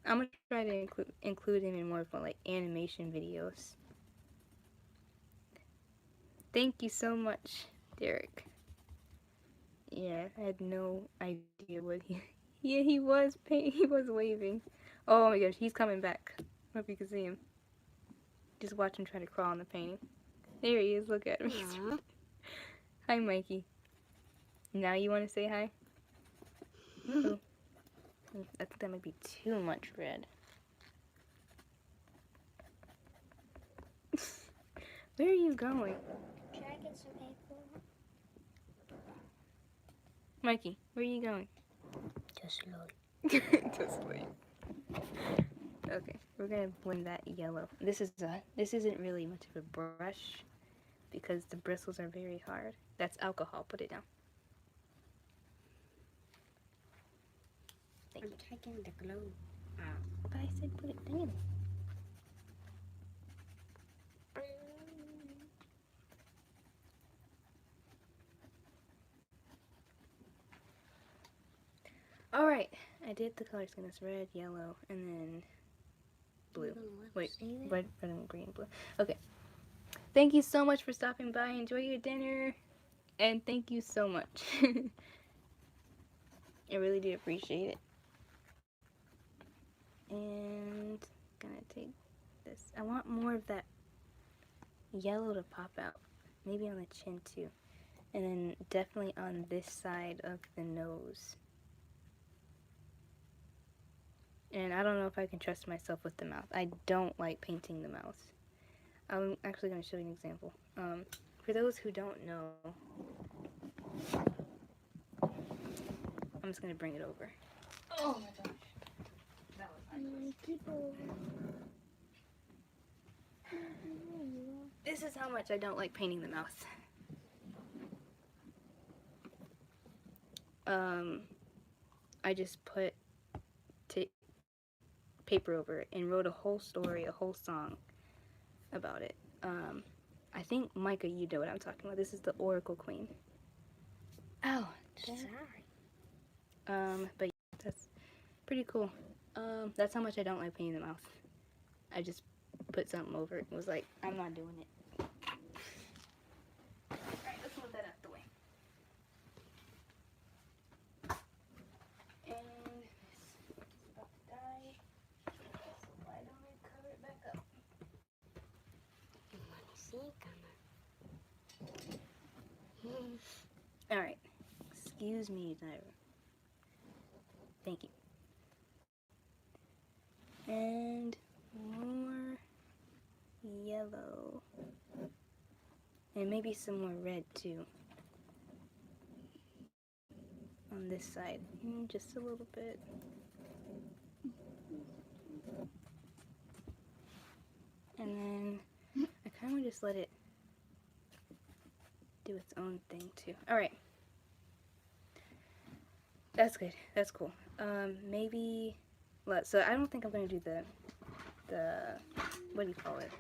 I'm gonna try to include him in more of like animation videos. Thank you so much, Derek. Yeah, I had no idea what he. Yeah, he was waving. Oh my gosh, he's coming back. Hope you can see him. Just watch him try to crawl on the painting. There he is. Look at me. Hi, Mikey. Now you want to say hi? Uh-oh. I think that might be too much red. Where are you going? Should I get some paper? Mikey, where are you going? Just load. Just wait. Okay, we're gonna blend that yellow. This isn't really much of a brush because the bristles are very hard. That's alcohol. Put it down. Thank I'm you. taking the glue out. But I said put it down. Alright, I did the color scheme. It's red, yellow, and then blue. Wait, red, and green, blue. Okay. Thank you so much for stopping by. Enjoy your dinner. And thank you so much. I really do appreciate it. And gonna take this. I want more of that yellow to pop out. Maybe on the chin too. And then definitely on this side of the nose. And I don't know if I can trust myself with the mouth. I don't like painting the mouth. I'm actually going to show you an example. for those who don't know, I'm just gonna bring it over. Oh my gosh. That was nice. This is how much I don't like painting the mouth. I just put paper over it and wrote a whole story, a whole song about it. I think, Micah, you know what I'm talking about. This is the Oracle Queen. Oh, Sorry. but yeah, that's pretty cool. That's how much I don't like painting the mouth. I just put something over it and was like, I'm not doing it. Alright, let's move that out the way. And this is about to die. So why don't I cover it back up? Alright. Excuse me, Naira. Thank you. And more yellow. And maybe some more red too. On this side. Just a little bit. And then I kind of just let it do its own thing too. Alright. That's good. That's cool. Maybe, so I don't think I'm going to do the, what do you call it?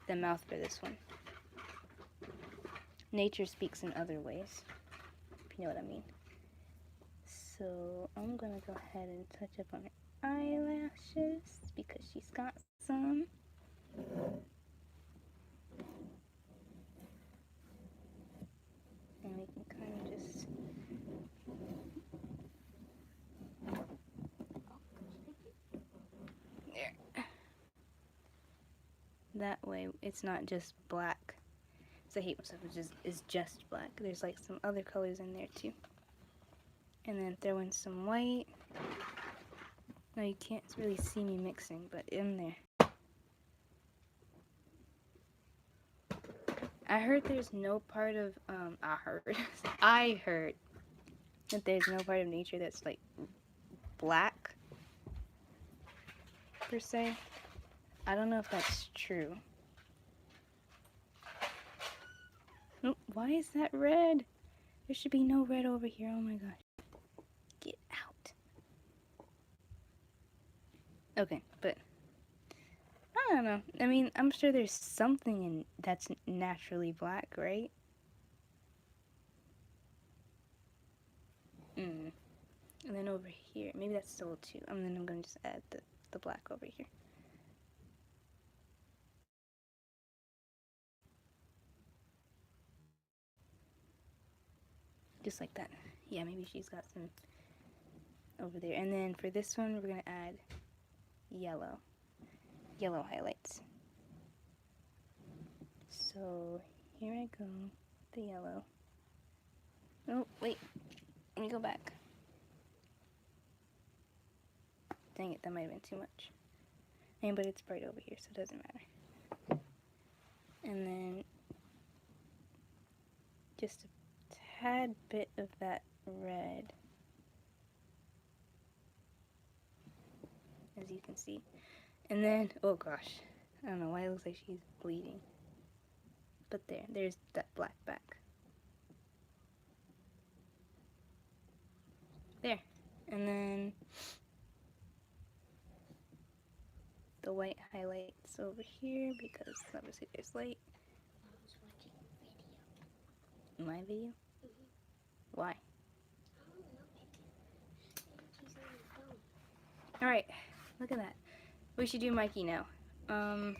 The mouth for this one. Nature speaks in other ways, if you know what I mean. So I'm going to go ahead and touch up on her eyelashes because she's got some. And we can kind of just there. That way it's not just black. So I hate when stuff is just black. There's like some other colors in there too. And then throw in some white. No, you can't really see me mixing, but in there. I heard there's no part of, I heard that there's no part of nature that's like black, per se. I don't know if that's true. Oh, why is that red? There should be no red over here. Oh my gosh. Get out. Okay, but I don't know. I mean, I'm sure there's something in that's naturally black, right? And then over here, maybe that's soul too. And then I'm gonna just add the black over here. Just like that. Yeah, maybe she's got some over there. And then for this one, we're gonna add yellow highlights. So here I go, the yellow. Oh, wait, let me go back. Dang it, that might have been too much. But it's bright over here, so it doesn't matter. And then just a tad bit of that red, as you can see. And then, oh gosh, I don't know why it looks like she's bleeding. But there's that black back. There. And then the white highlights over here because obviously there's light. I was watching a video. My video? Mm-hmm. Why? I don't know. She's on the phone. Alright, look at that. We should do Mikey now. And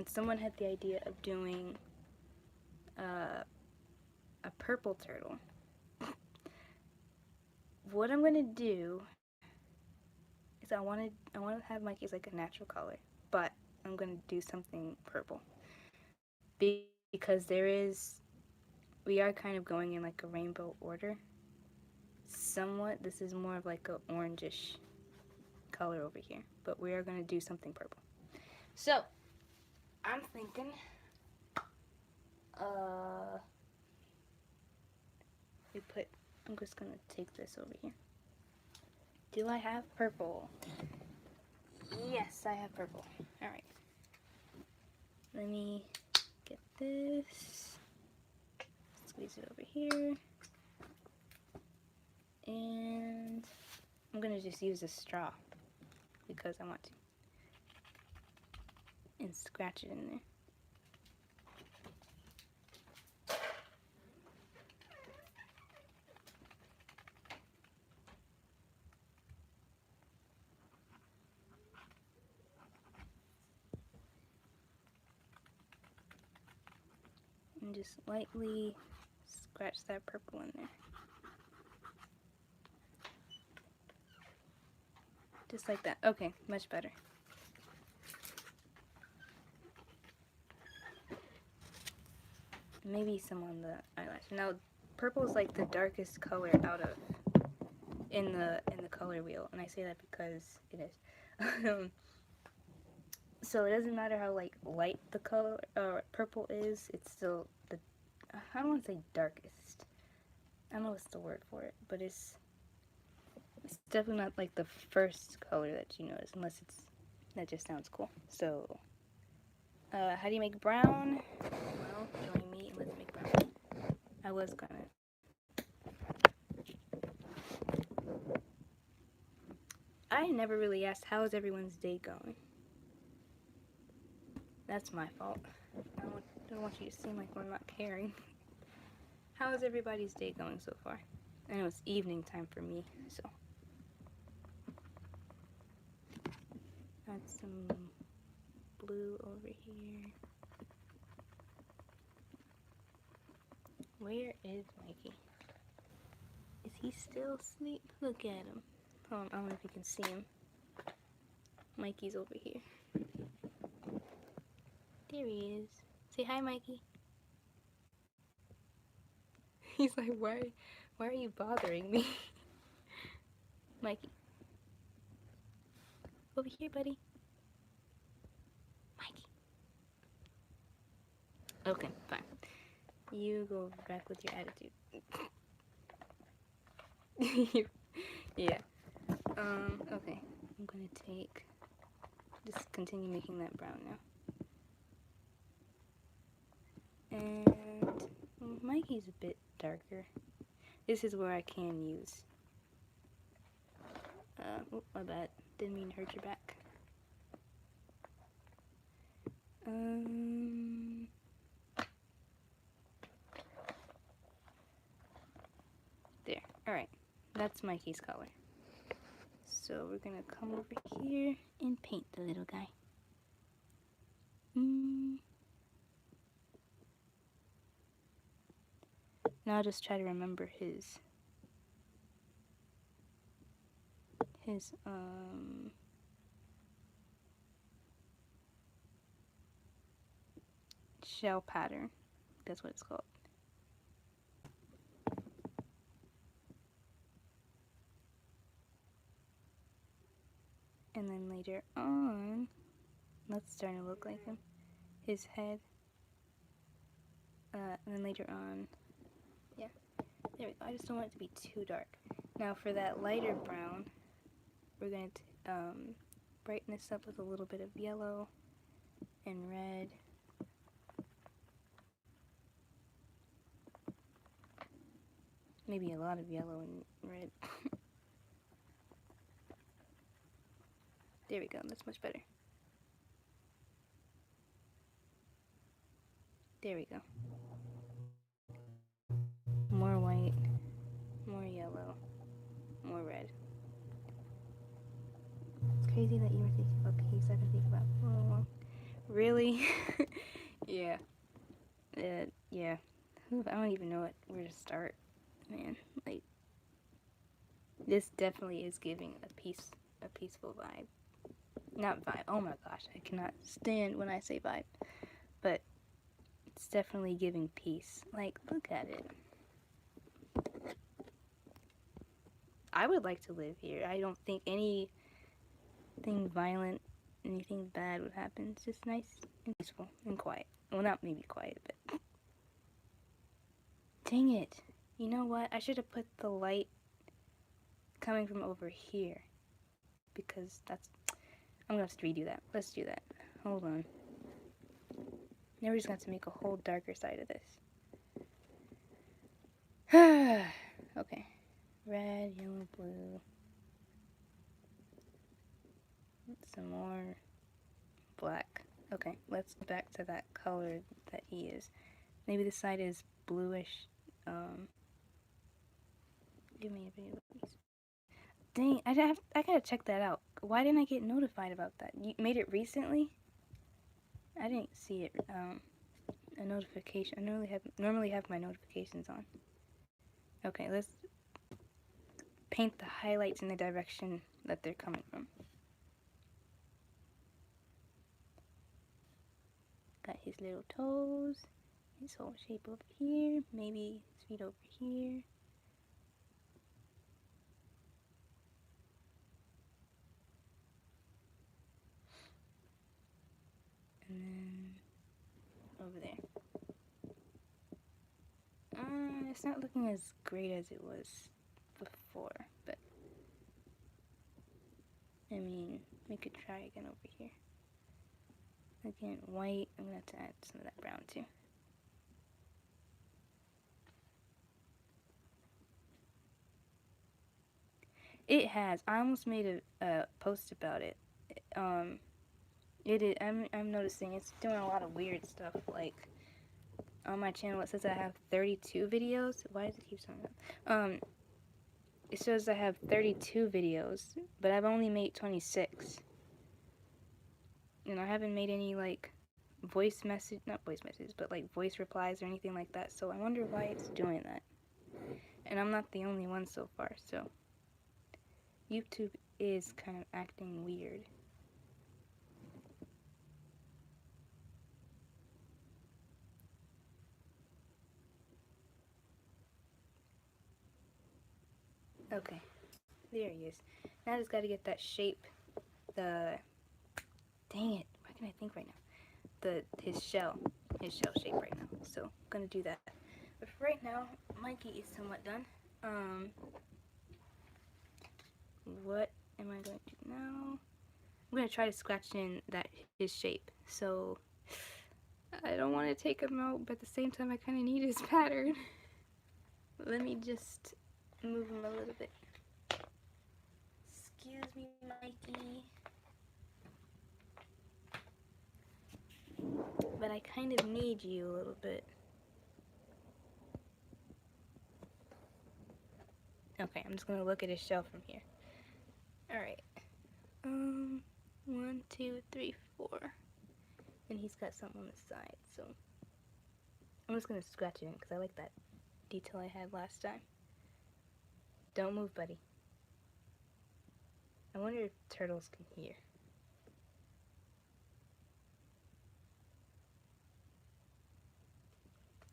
someone had the idea of doing a purple turtle. What I'm gonna do is I want to have Mikey's like a natural color, but I'm gonna do something purple because we are kind of going in like a rainbow order. Somewhat, this is more of like a orangish color over here, but we are going to do something purple. So, I'm thinking, I'm just going to take this over here. Do I have purple? Yes, I have purple. Alright. Let me get this. Squeeze it over here. And I'm going to just use a straw because I want to. And scratch it in there. And just lightly scratch that purple in there. Just like that. Okay, much better. Maybe some on the eyelash. Now, purple is like the darkest color out of in the color wheel, and I say that because it is. So it doesn't matter how like light the color purple is. It's still the I don't want to say darkest. I don't know what's the word for it, but it's definitely not like the first color that you notice, unless that just sounds cool. So, how do you make brown? Well, join me and let's make brown. I was gonna. I never really asked how is everyone's day going. That's my fault. I don't want you to seem like we're not caring. How is everybody's day going so far? I know it's evening time for me, so. Add some blue over here. Where is Mikey? Is he still asleep? Look at him. Hold on, I don't know if you can see him. Mikey's over here. There he is. Say hi, Mikey. He's like, why are you bothering me? Mikey. Over here, buddy. Mikey. Okay, fine. You go back with your attitude. Yeah. Okay. I'm gonna just continue making that brown now. And Mikey's a bit darker. This is where I can use. Oh, my bad. Didn't mean to hurt your back. There. Alright. That's Mikey's color. So we're gonna come over here and paint the little guy. Now I'll just try to remember his shell pattern. That's what it's called. And then later on, that's starting to look like him. His head. And then later on, yeah, there we go. I just don't want it to be too dark. Now for that lighter brown, we're going to brighten this up with a little bit of yellow and red. Maybe a lot of yellow and red. There we go, that's much better. There we go. More white, more yellow, more red. It's crazy that you were thinking about peace. I've been thinking about it for a long. Really? Yeah. Yeah. I don't even know where to start, man. Like, this definitely is giving a peaceful vibe. Not vibe. Oh my gosh, I cannot stand when I say vibe. But it's definitely giving peace. Like, look at it. I would like to live here. I don't think any anything violent, anything bad would happen. It's just nice and peaceful and quiet. Well, not maybe quiet, but dang it. You know what? I should have put the light coming from over here because that's. I'm gonna have to redo that. Let's do that. Hold on. Now we're just going to make a whole darker side of this. Okay. Red, yellow, blue. Some more black. Okay, let's go back to that color that he is. Maybe the side is bluish. Give me a video, please. Dang, I gotta check that out. Why didn't I get notified about that? You made it recently? I didn't see it. A notification. I normally have my notifications on. Okay, let's paint the highlights in the direction that they're coming from. Got his little toes, his whole shape over here, maybe his feet over here. And then over there. It's not looking as great as it was before, but I mean, we could try again over here. Again, white. I'm gonna have to add some of that brown too. It has. I almost made a post about it. It is. I'm noticing it's doing a lot of weird stuff. Like on my channel, it says I have 32 videos. Why does it keep showing up? It shows I have 32 videos, but I've only made 26. And I haven't made any like not voice messages, but like voice replies or anything like that. So I wonder why it's doing that. And I'm not the only one so far, so YouTube is kind of acting weird. Okay, there he is. Now I just gotta get that shape, dang it, why can't I think right now? His shell shape right now. So I'm gonna do that. But for right now, Mikey is somewhat done. What am I going to do now? I'm gonna try to scratch in his shape. So I don't want to take him out, but at the same time I kind of need his pattern. Let me just move him a little bit. Excuse me, Mikey. But I kind of need you a little bit. Okay, I'm just gonna look at his shell from here. Alright. 1, 2, 3, 4. And he's got something on the side, so I'm just gonna scratch it in because I like that detail I had last time. Don't move, buddy. I wonder if turtles can hear.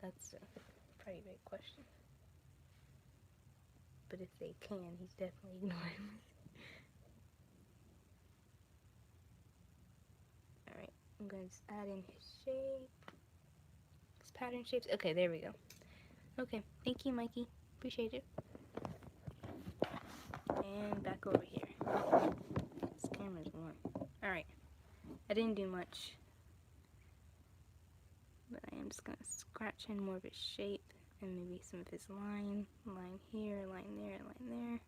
That's a pretty big question. But if they can, he's definitely ignoring me. Alright, I'm going to just add in his shape. His pattern shapes. Okay, there we go. Okay, thank you, Mikey. Appreciate it. And back over here. This camera's warm. Alright, I didn't do much. But I am just going to scratch in more of his shape. And maybe some of his line here, line there, line there.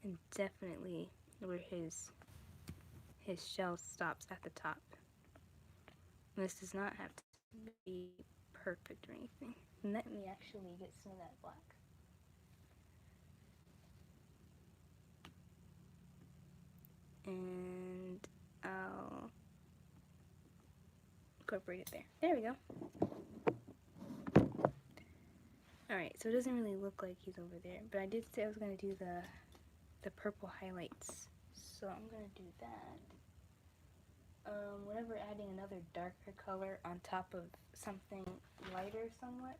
And definitely where his shell stops at the top. This does not have to be perfect or anything. Let me actually get some of that black. And I'll incorporate it there. There we go. Alright, so it doesn't really look like he's over there, but I did say I was going to do the purple highlights. So I'm going to do that. Whenever adding another darker color on top of something lighter somewhat,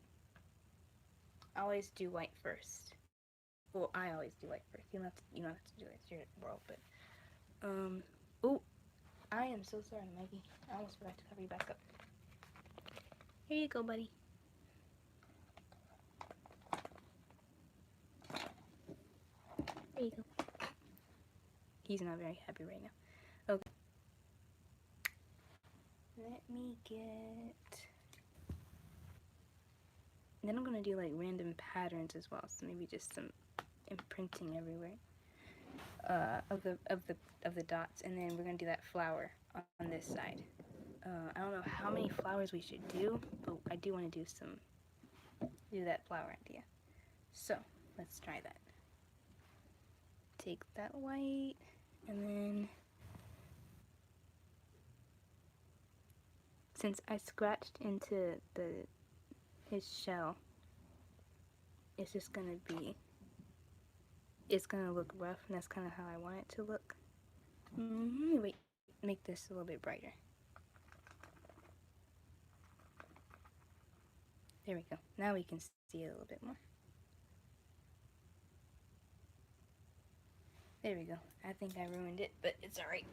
I always do white first. Well, I always do white first. You don't have to do it. It's your world, but Oh, I am so sorry, Maggie. I almost forgot to cover you back up. Here you go, buddy. There you go. He's not very happy right now. Okay. Let me get... Then I'm gonna do like random patterns as well. So maybe just some imprinting everywhere of the dots, and then we're gonna do that flower on this side. I don't know how many flowers we should do, but I do want to do that flower idea. So let's try that. Take that white, and then since I scratched into his shell, it's just gonna be, it's gonna look rough, and that's kind of how I want it to look. Wait, make this a little bit brighter. There we go. Now we can see it a little bit more. There we go. I think I ruined it, but it's alright.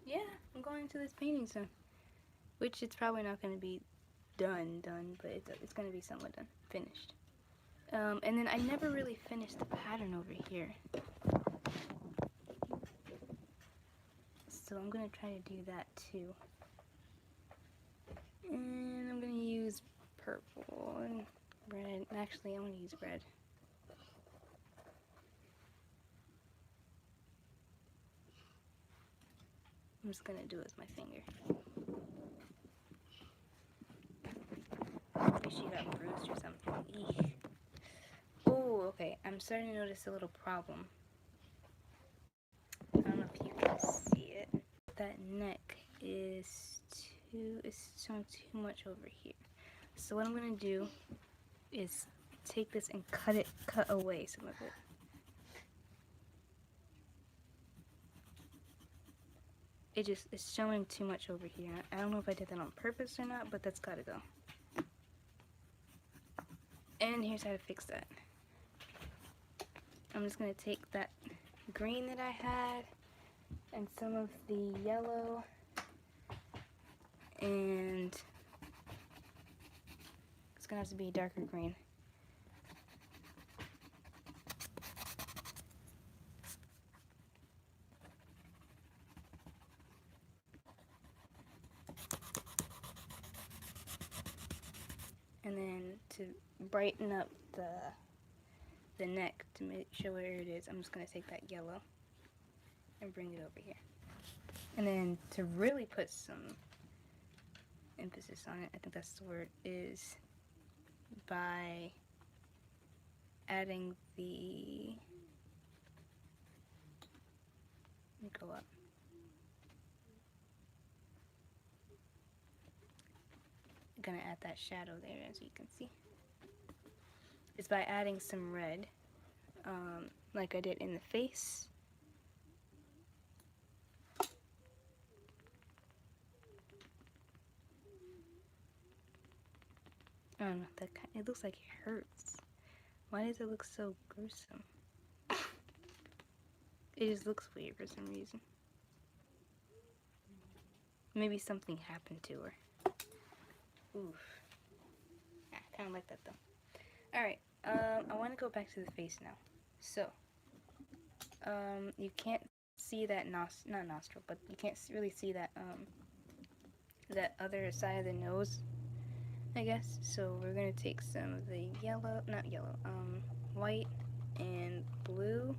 Yeah, I'm going to this painting soon. Which it's probably not going to be done, but it's going to be somewhat done, finished. And then I never really finished the pattern over here. So I'm going to try to do that too. And I'm going to use purple and red. Actually, I'm going to use red. I'm just going to do it with my finger. Maybe she got bruised or something. Eesh. Oh, okay. I'm starting to notice a little problem. I don't know if you can see it. That neck is showing too much over here. So what I'm gonna do is take this and cut away some of it. It's showing too much over here. I don't know if I did that on purpose or not, but that's gotta go. And here's how to fix that. I'm just gonna take that green that I had and some of the yellow, and it's gonna have to be a darker green. And then to brighten up the neck to show where it is, I'm just gonna take that yellow and bring it over here. And then to really put some emphasis on it, I think that's the word, is by adding the, let me go up. I'm gonna add that shadow there, as you can see. It's by adding some red, like I did in the face. I don't know, it looks like it hurts. Why does it look so gruesome? It just looks weird for some reason. Maybe something happened to her. Oof. I kind of like that though. Alright, I want to go back to the face now. So, you can't see that not nostril, but you can't really see that, that other side of the nose, I guess. So we're going to take some of the white and blue.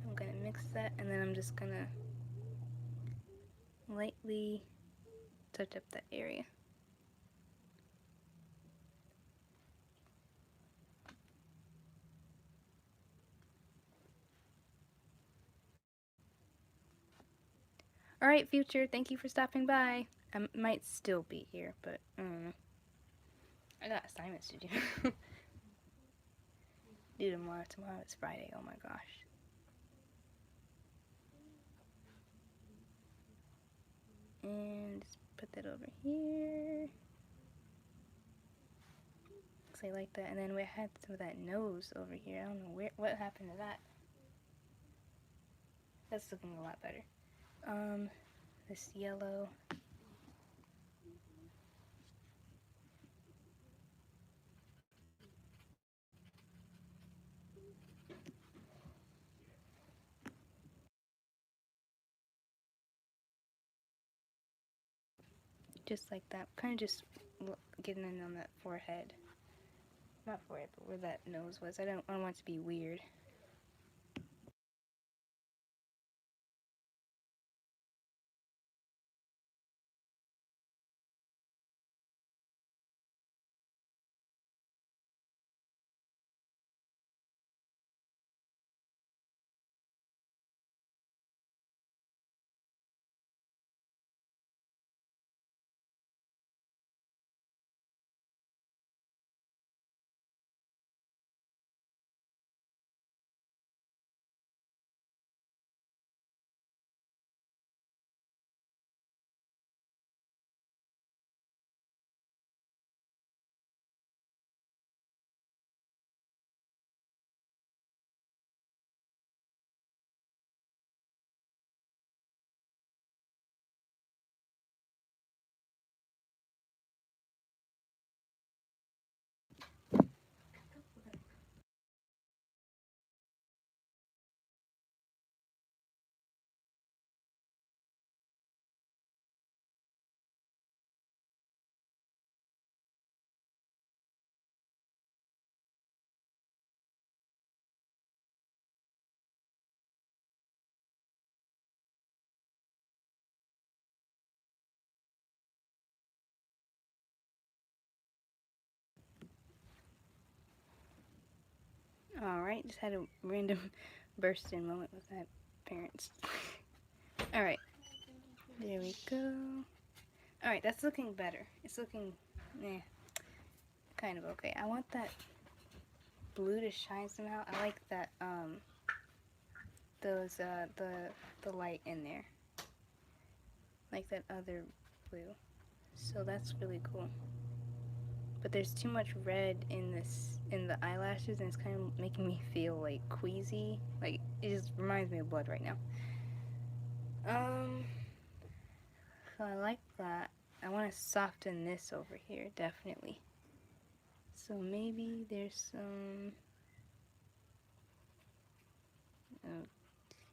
I'm going to mix that, and then I'm just going to lightly touch up that area. Alright, Future, thank you for stopping by. I might still be here, but I don't know. I got assignments to do. Tomorrow. Tomorrow is Friday, oh my gosh. And just put that over here. honestly like that. And then we had some of that nose over here. I don't know what happened to that. That's looking a lot better. This yellow. Just like that. Kind of just getting in on that forehead. Not forehead, but where that nose was. I don't want it to be weird. Alright, just had a random burst in moment with my parents. Alright, there we go. Alright, that's looking better. It's looking, kind of okay. I want that blue to shine somehow. I like that, the light in there. Like that other blue. So that's really cool. But there's too much red in the eyelashes, and it's kind of making me feel like queasy. Like it just reminds me of blood right now. So I like that. I want to soften this over here, definitely. So maybe there's some.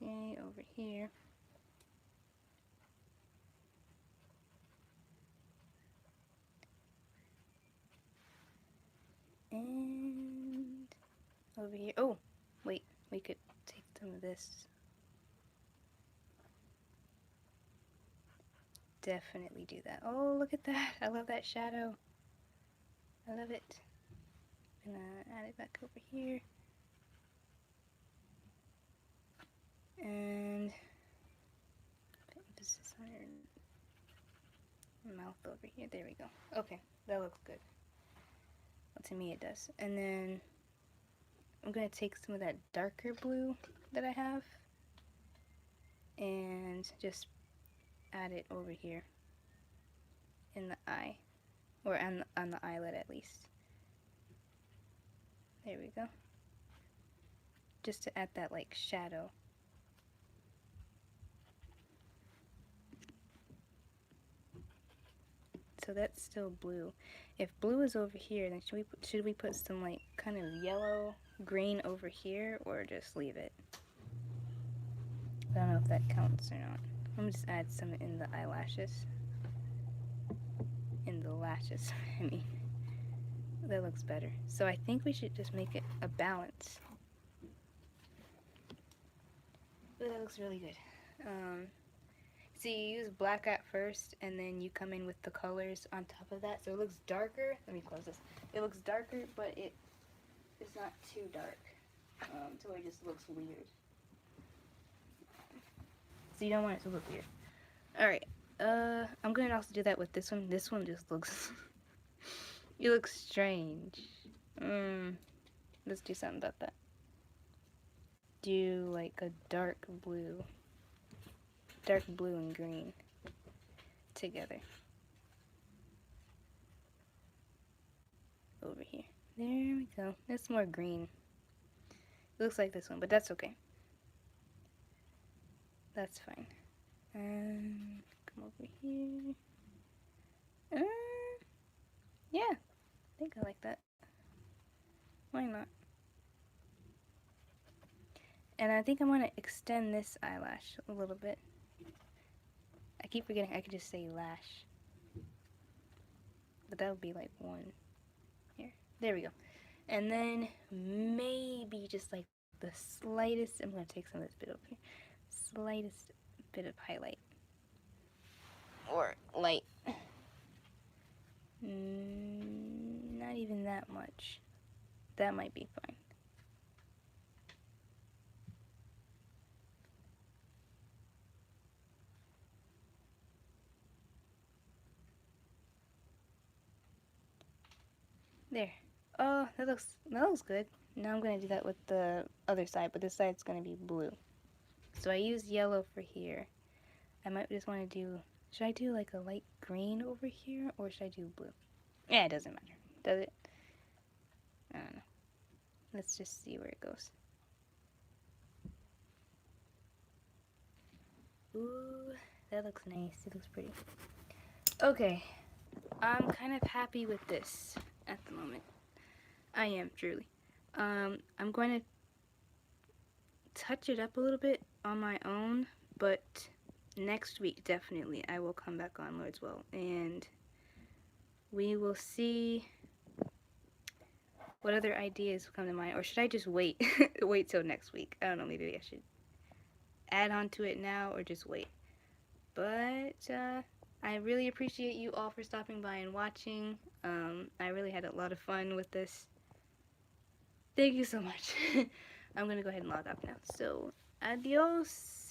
Okay, over here. And over here. Oh, wait, we could take some of this. Definitely do that. Oh, look at that. I love that shadow. I love it. I'm gonna add it back over here. And put emphasis on your mouth over here. There we go. Okay, that looks good. Well, to me it does. And then I'm gonna take some of that darker blue that I have and just add it over here in the eye, or on the eyelid at least. There we go. Just to add that like shadow. So that's still blue. If blue is over here, then should we put some like kind of yellow green over here, or just leave it? I don't know if that counts or not. I'm gonna just add some in the eyelashes. In the lashes, I mean. That looks better. So I think we should just make it a balance. Ooh, that looks really good. So you use black at first, and then you come in with the colors on top of that. So it looks darker. Let me close this. It looks darker, but it's not too dark. So it just looks weird. So you don't want it to look weird. Alright. I'm going to also do that with this one. This one just looks... it looks strange. Let's do something about that. Do like a dark blue and green together over here. There we go. It's more green. It looks like this one, but that's okay. That's fine. Come over here. Uh, yeah, I think I like that. Why not? And I think I'm going to extend this eyelash a little bit. I keep forgetting I could just say lash. But that would be like one here. There we go. And then maybe just like the slightest, I'm going to take some of this bit over here. Slightest bit of highlight. Or light. Not even that much. That might be fine. There. Oh, that looks good. Now I'm gonna do that with the other side, but this side's gonna be blue. So I used yellow for here. I might just want to do. Should I do like a light green over here, or should I do blue? Yeah, it doesn't matter. Does it? I don't know. Let's just see where it goes. Ooh, that looks nice. It looks pretty. Okay, I'm kind of happy with this at the moment. I am, truly. I'm going to touch it up a little bit on my own, but next week, definitely, I will come back on Lord's Will, and we will see what other ideas come to mind, or should I just wait, wait till next week? I don't know, maybe I should add on to it now, or just wait. But, I really appreciate you all for stopping by and watching. I really had a lot of fun with this. Thank you so much. I'm gonna go ahead and log off now. So, adios.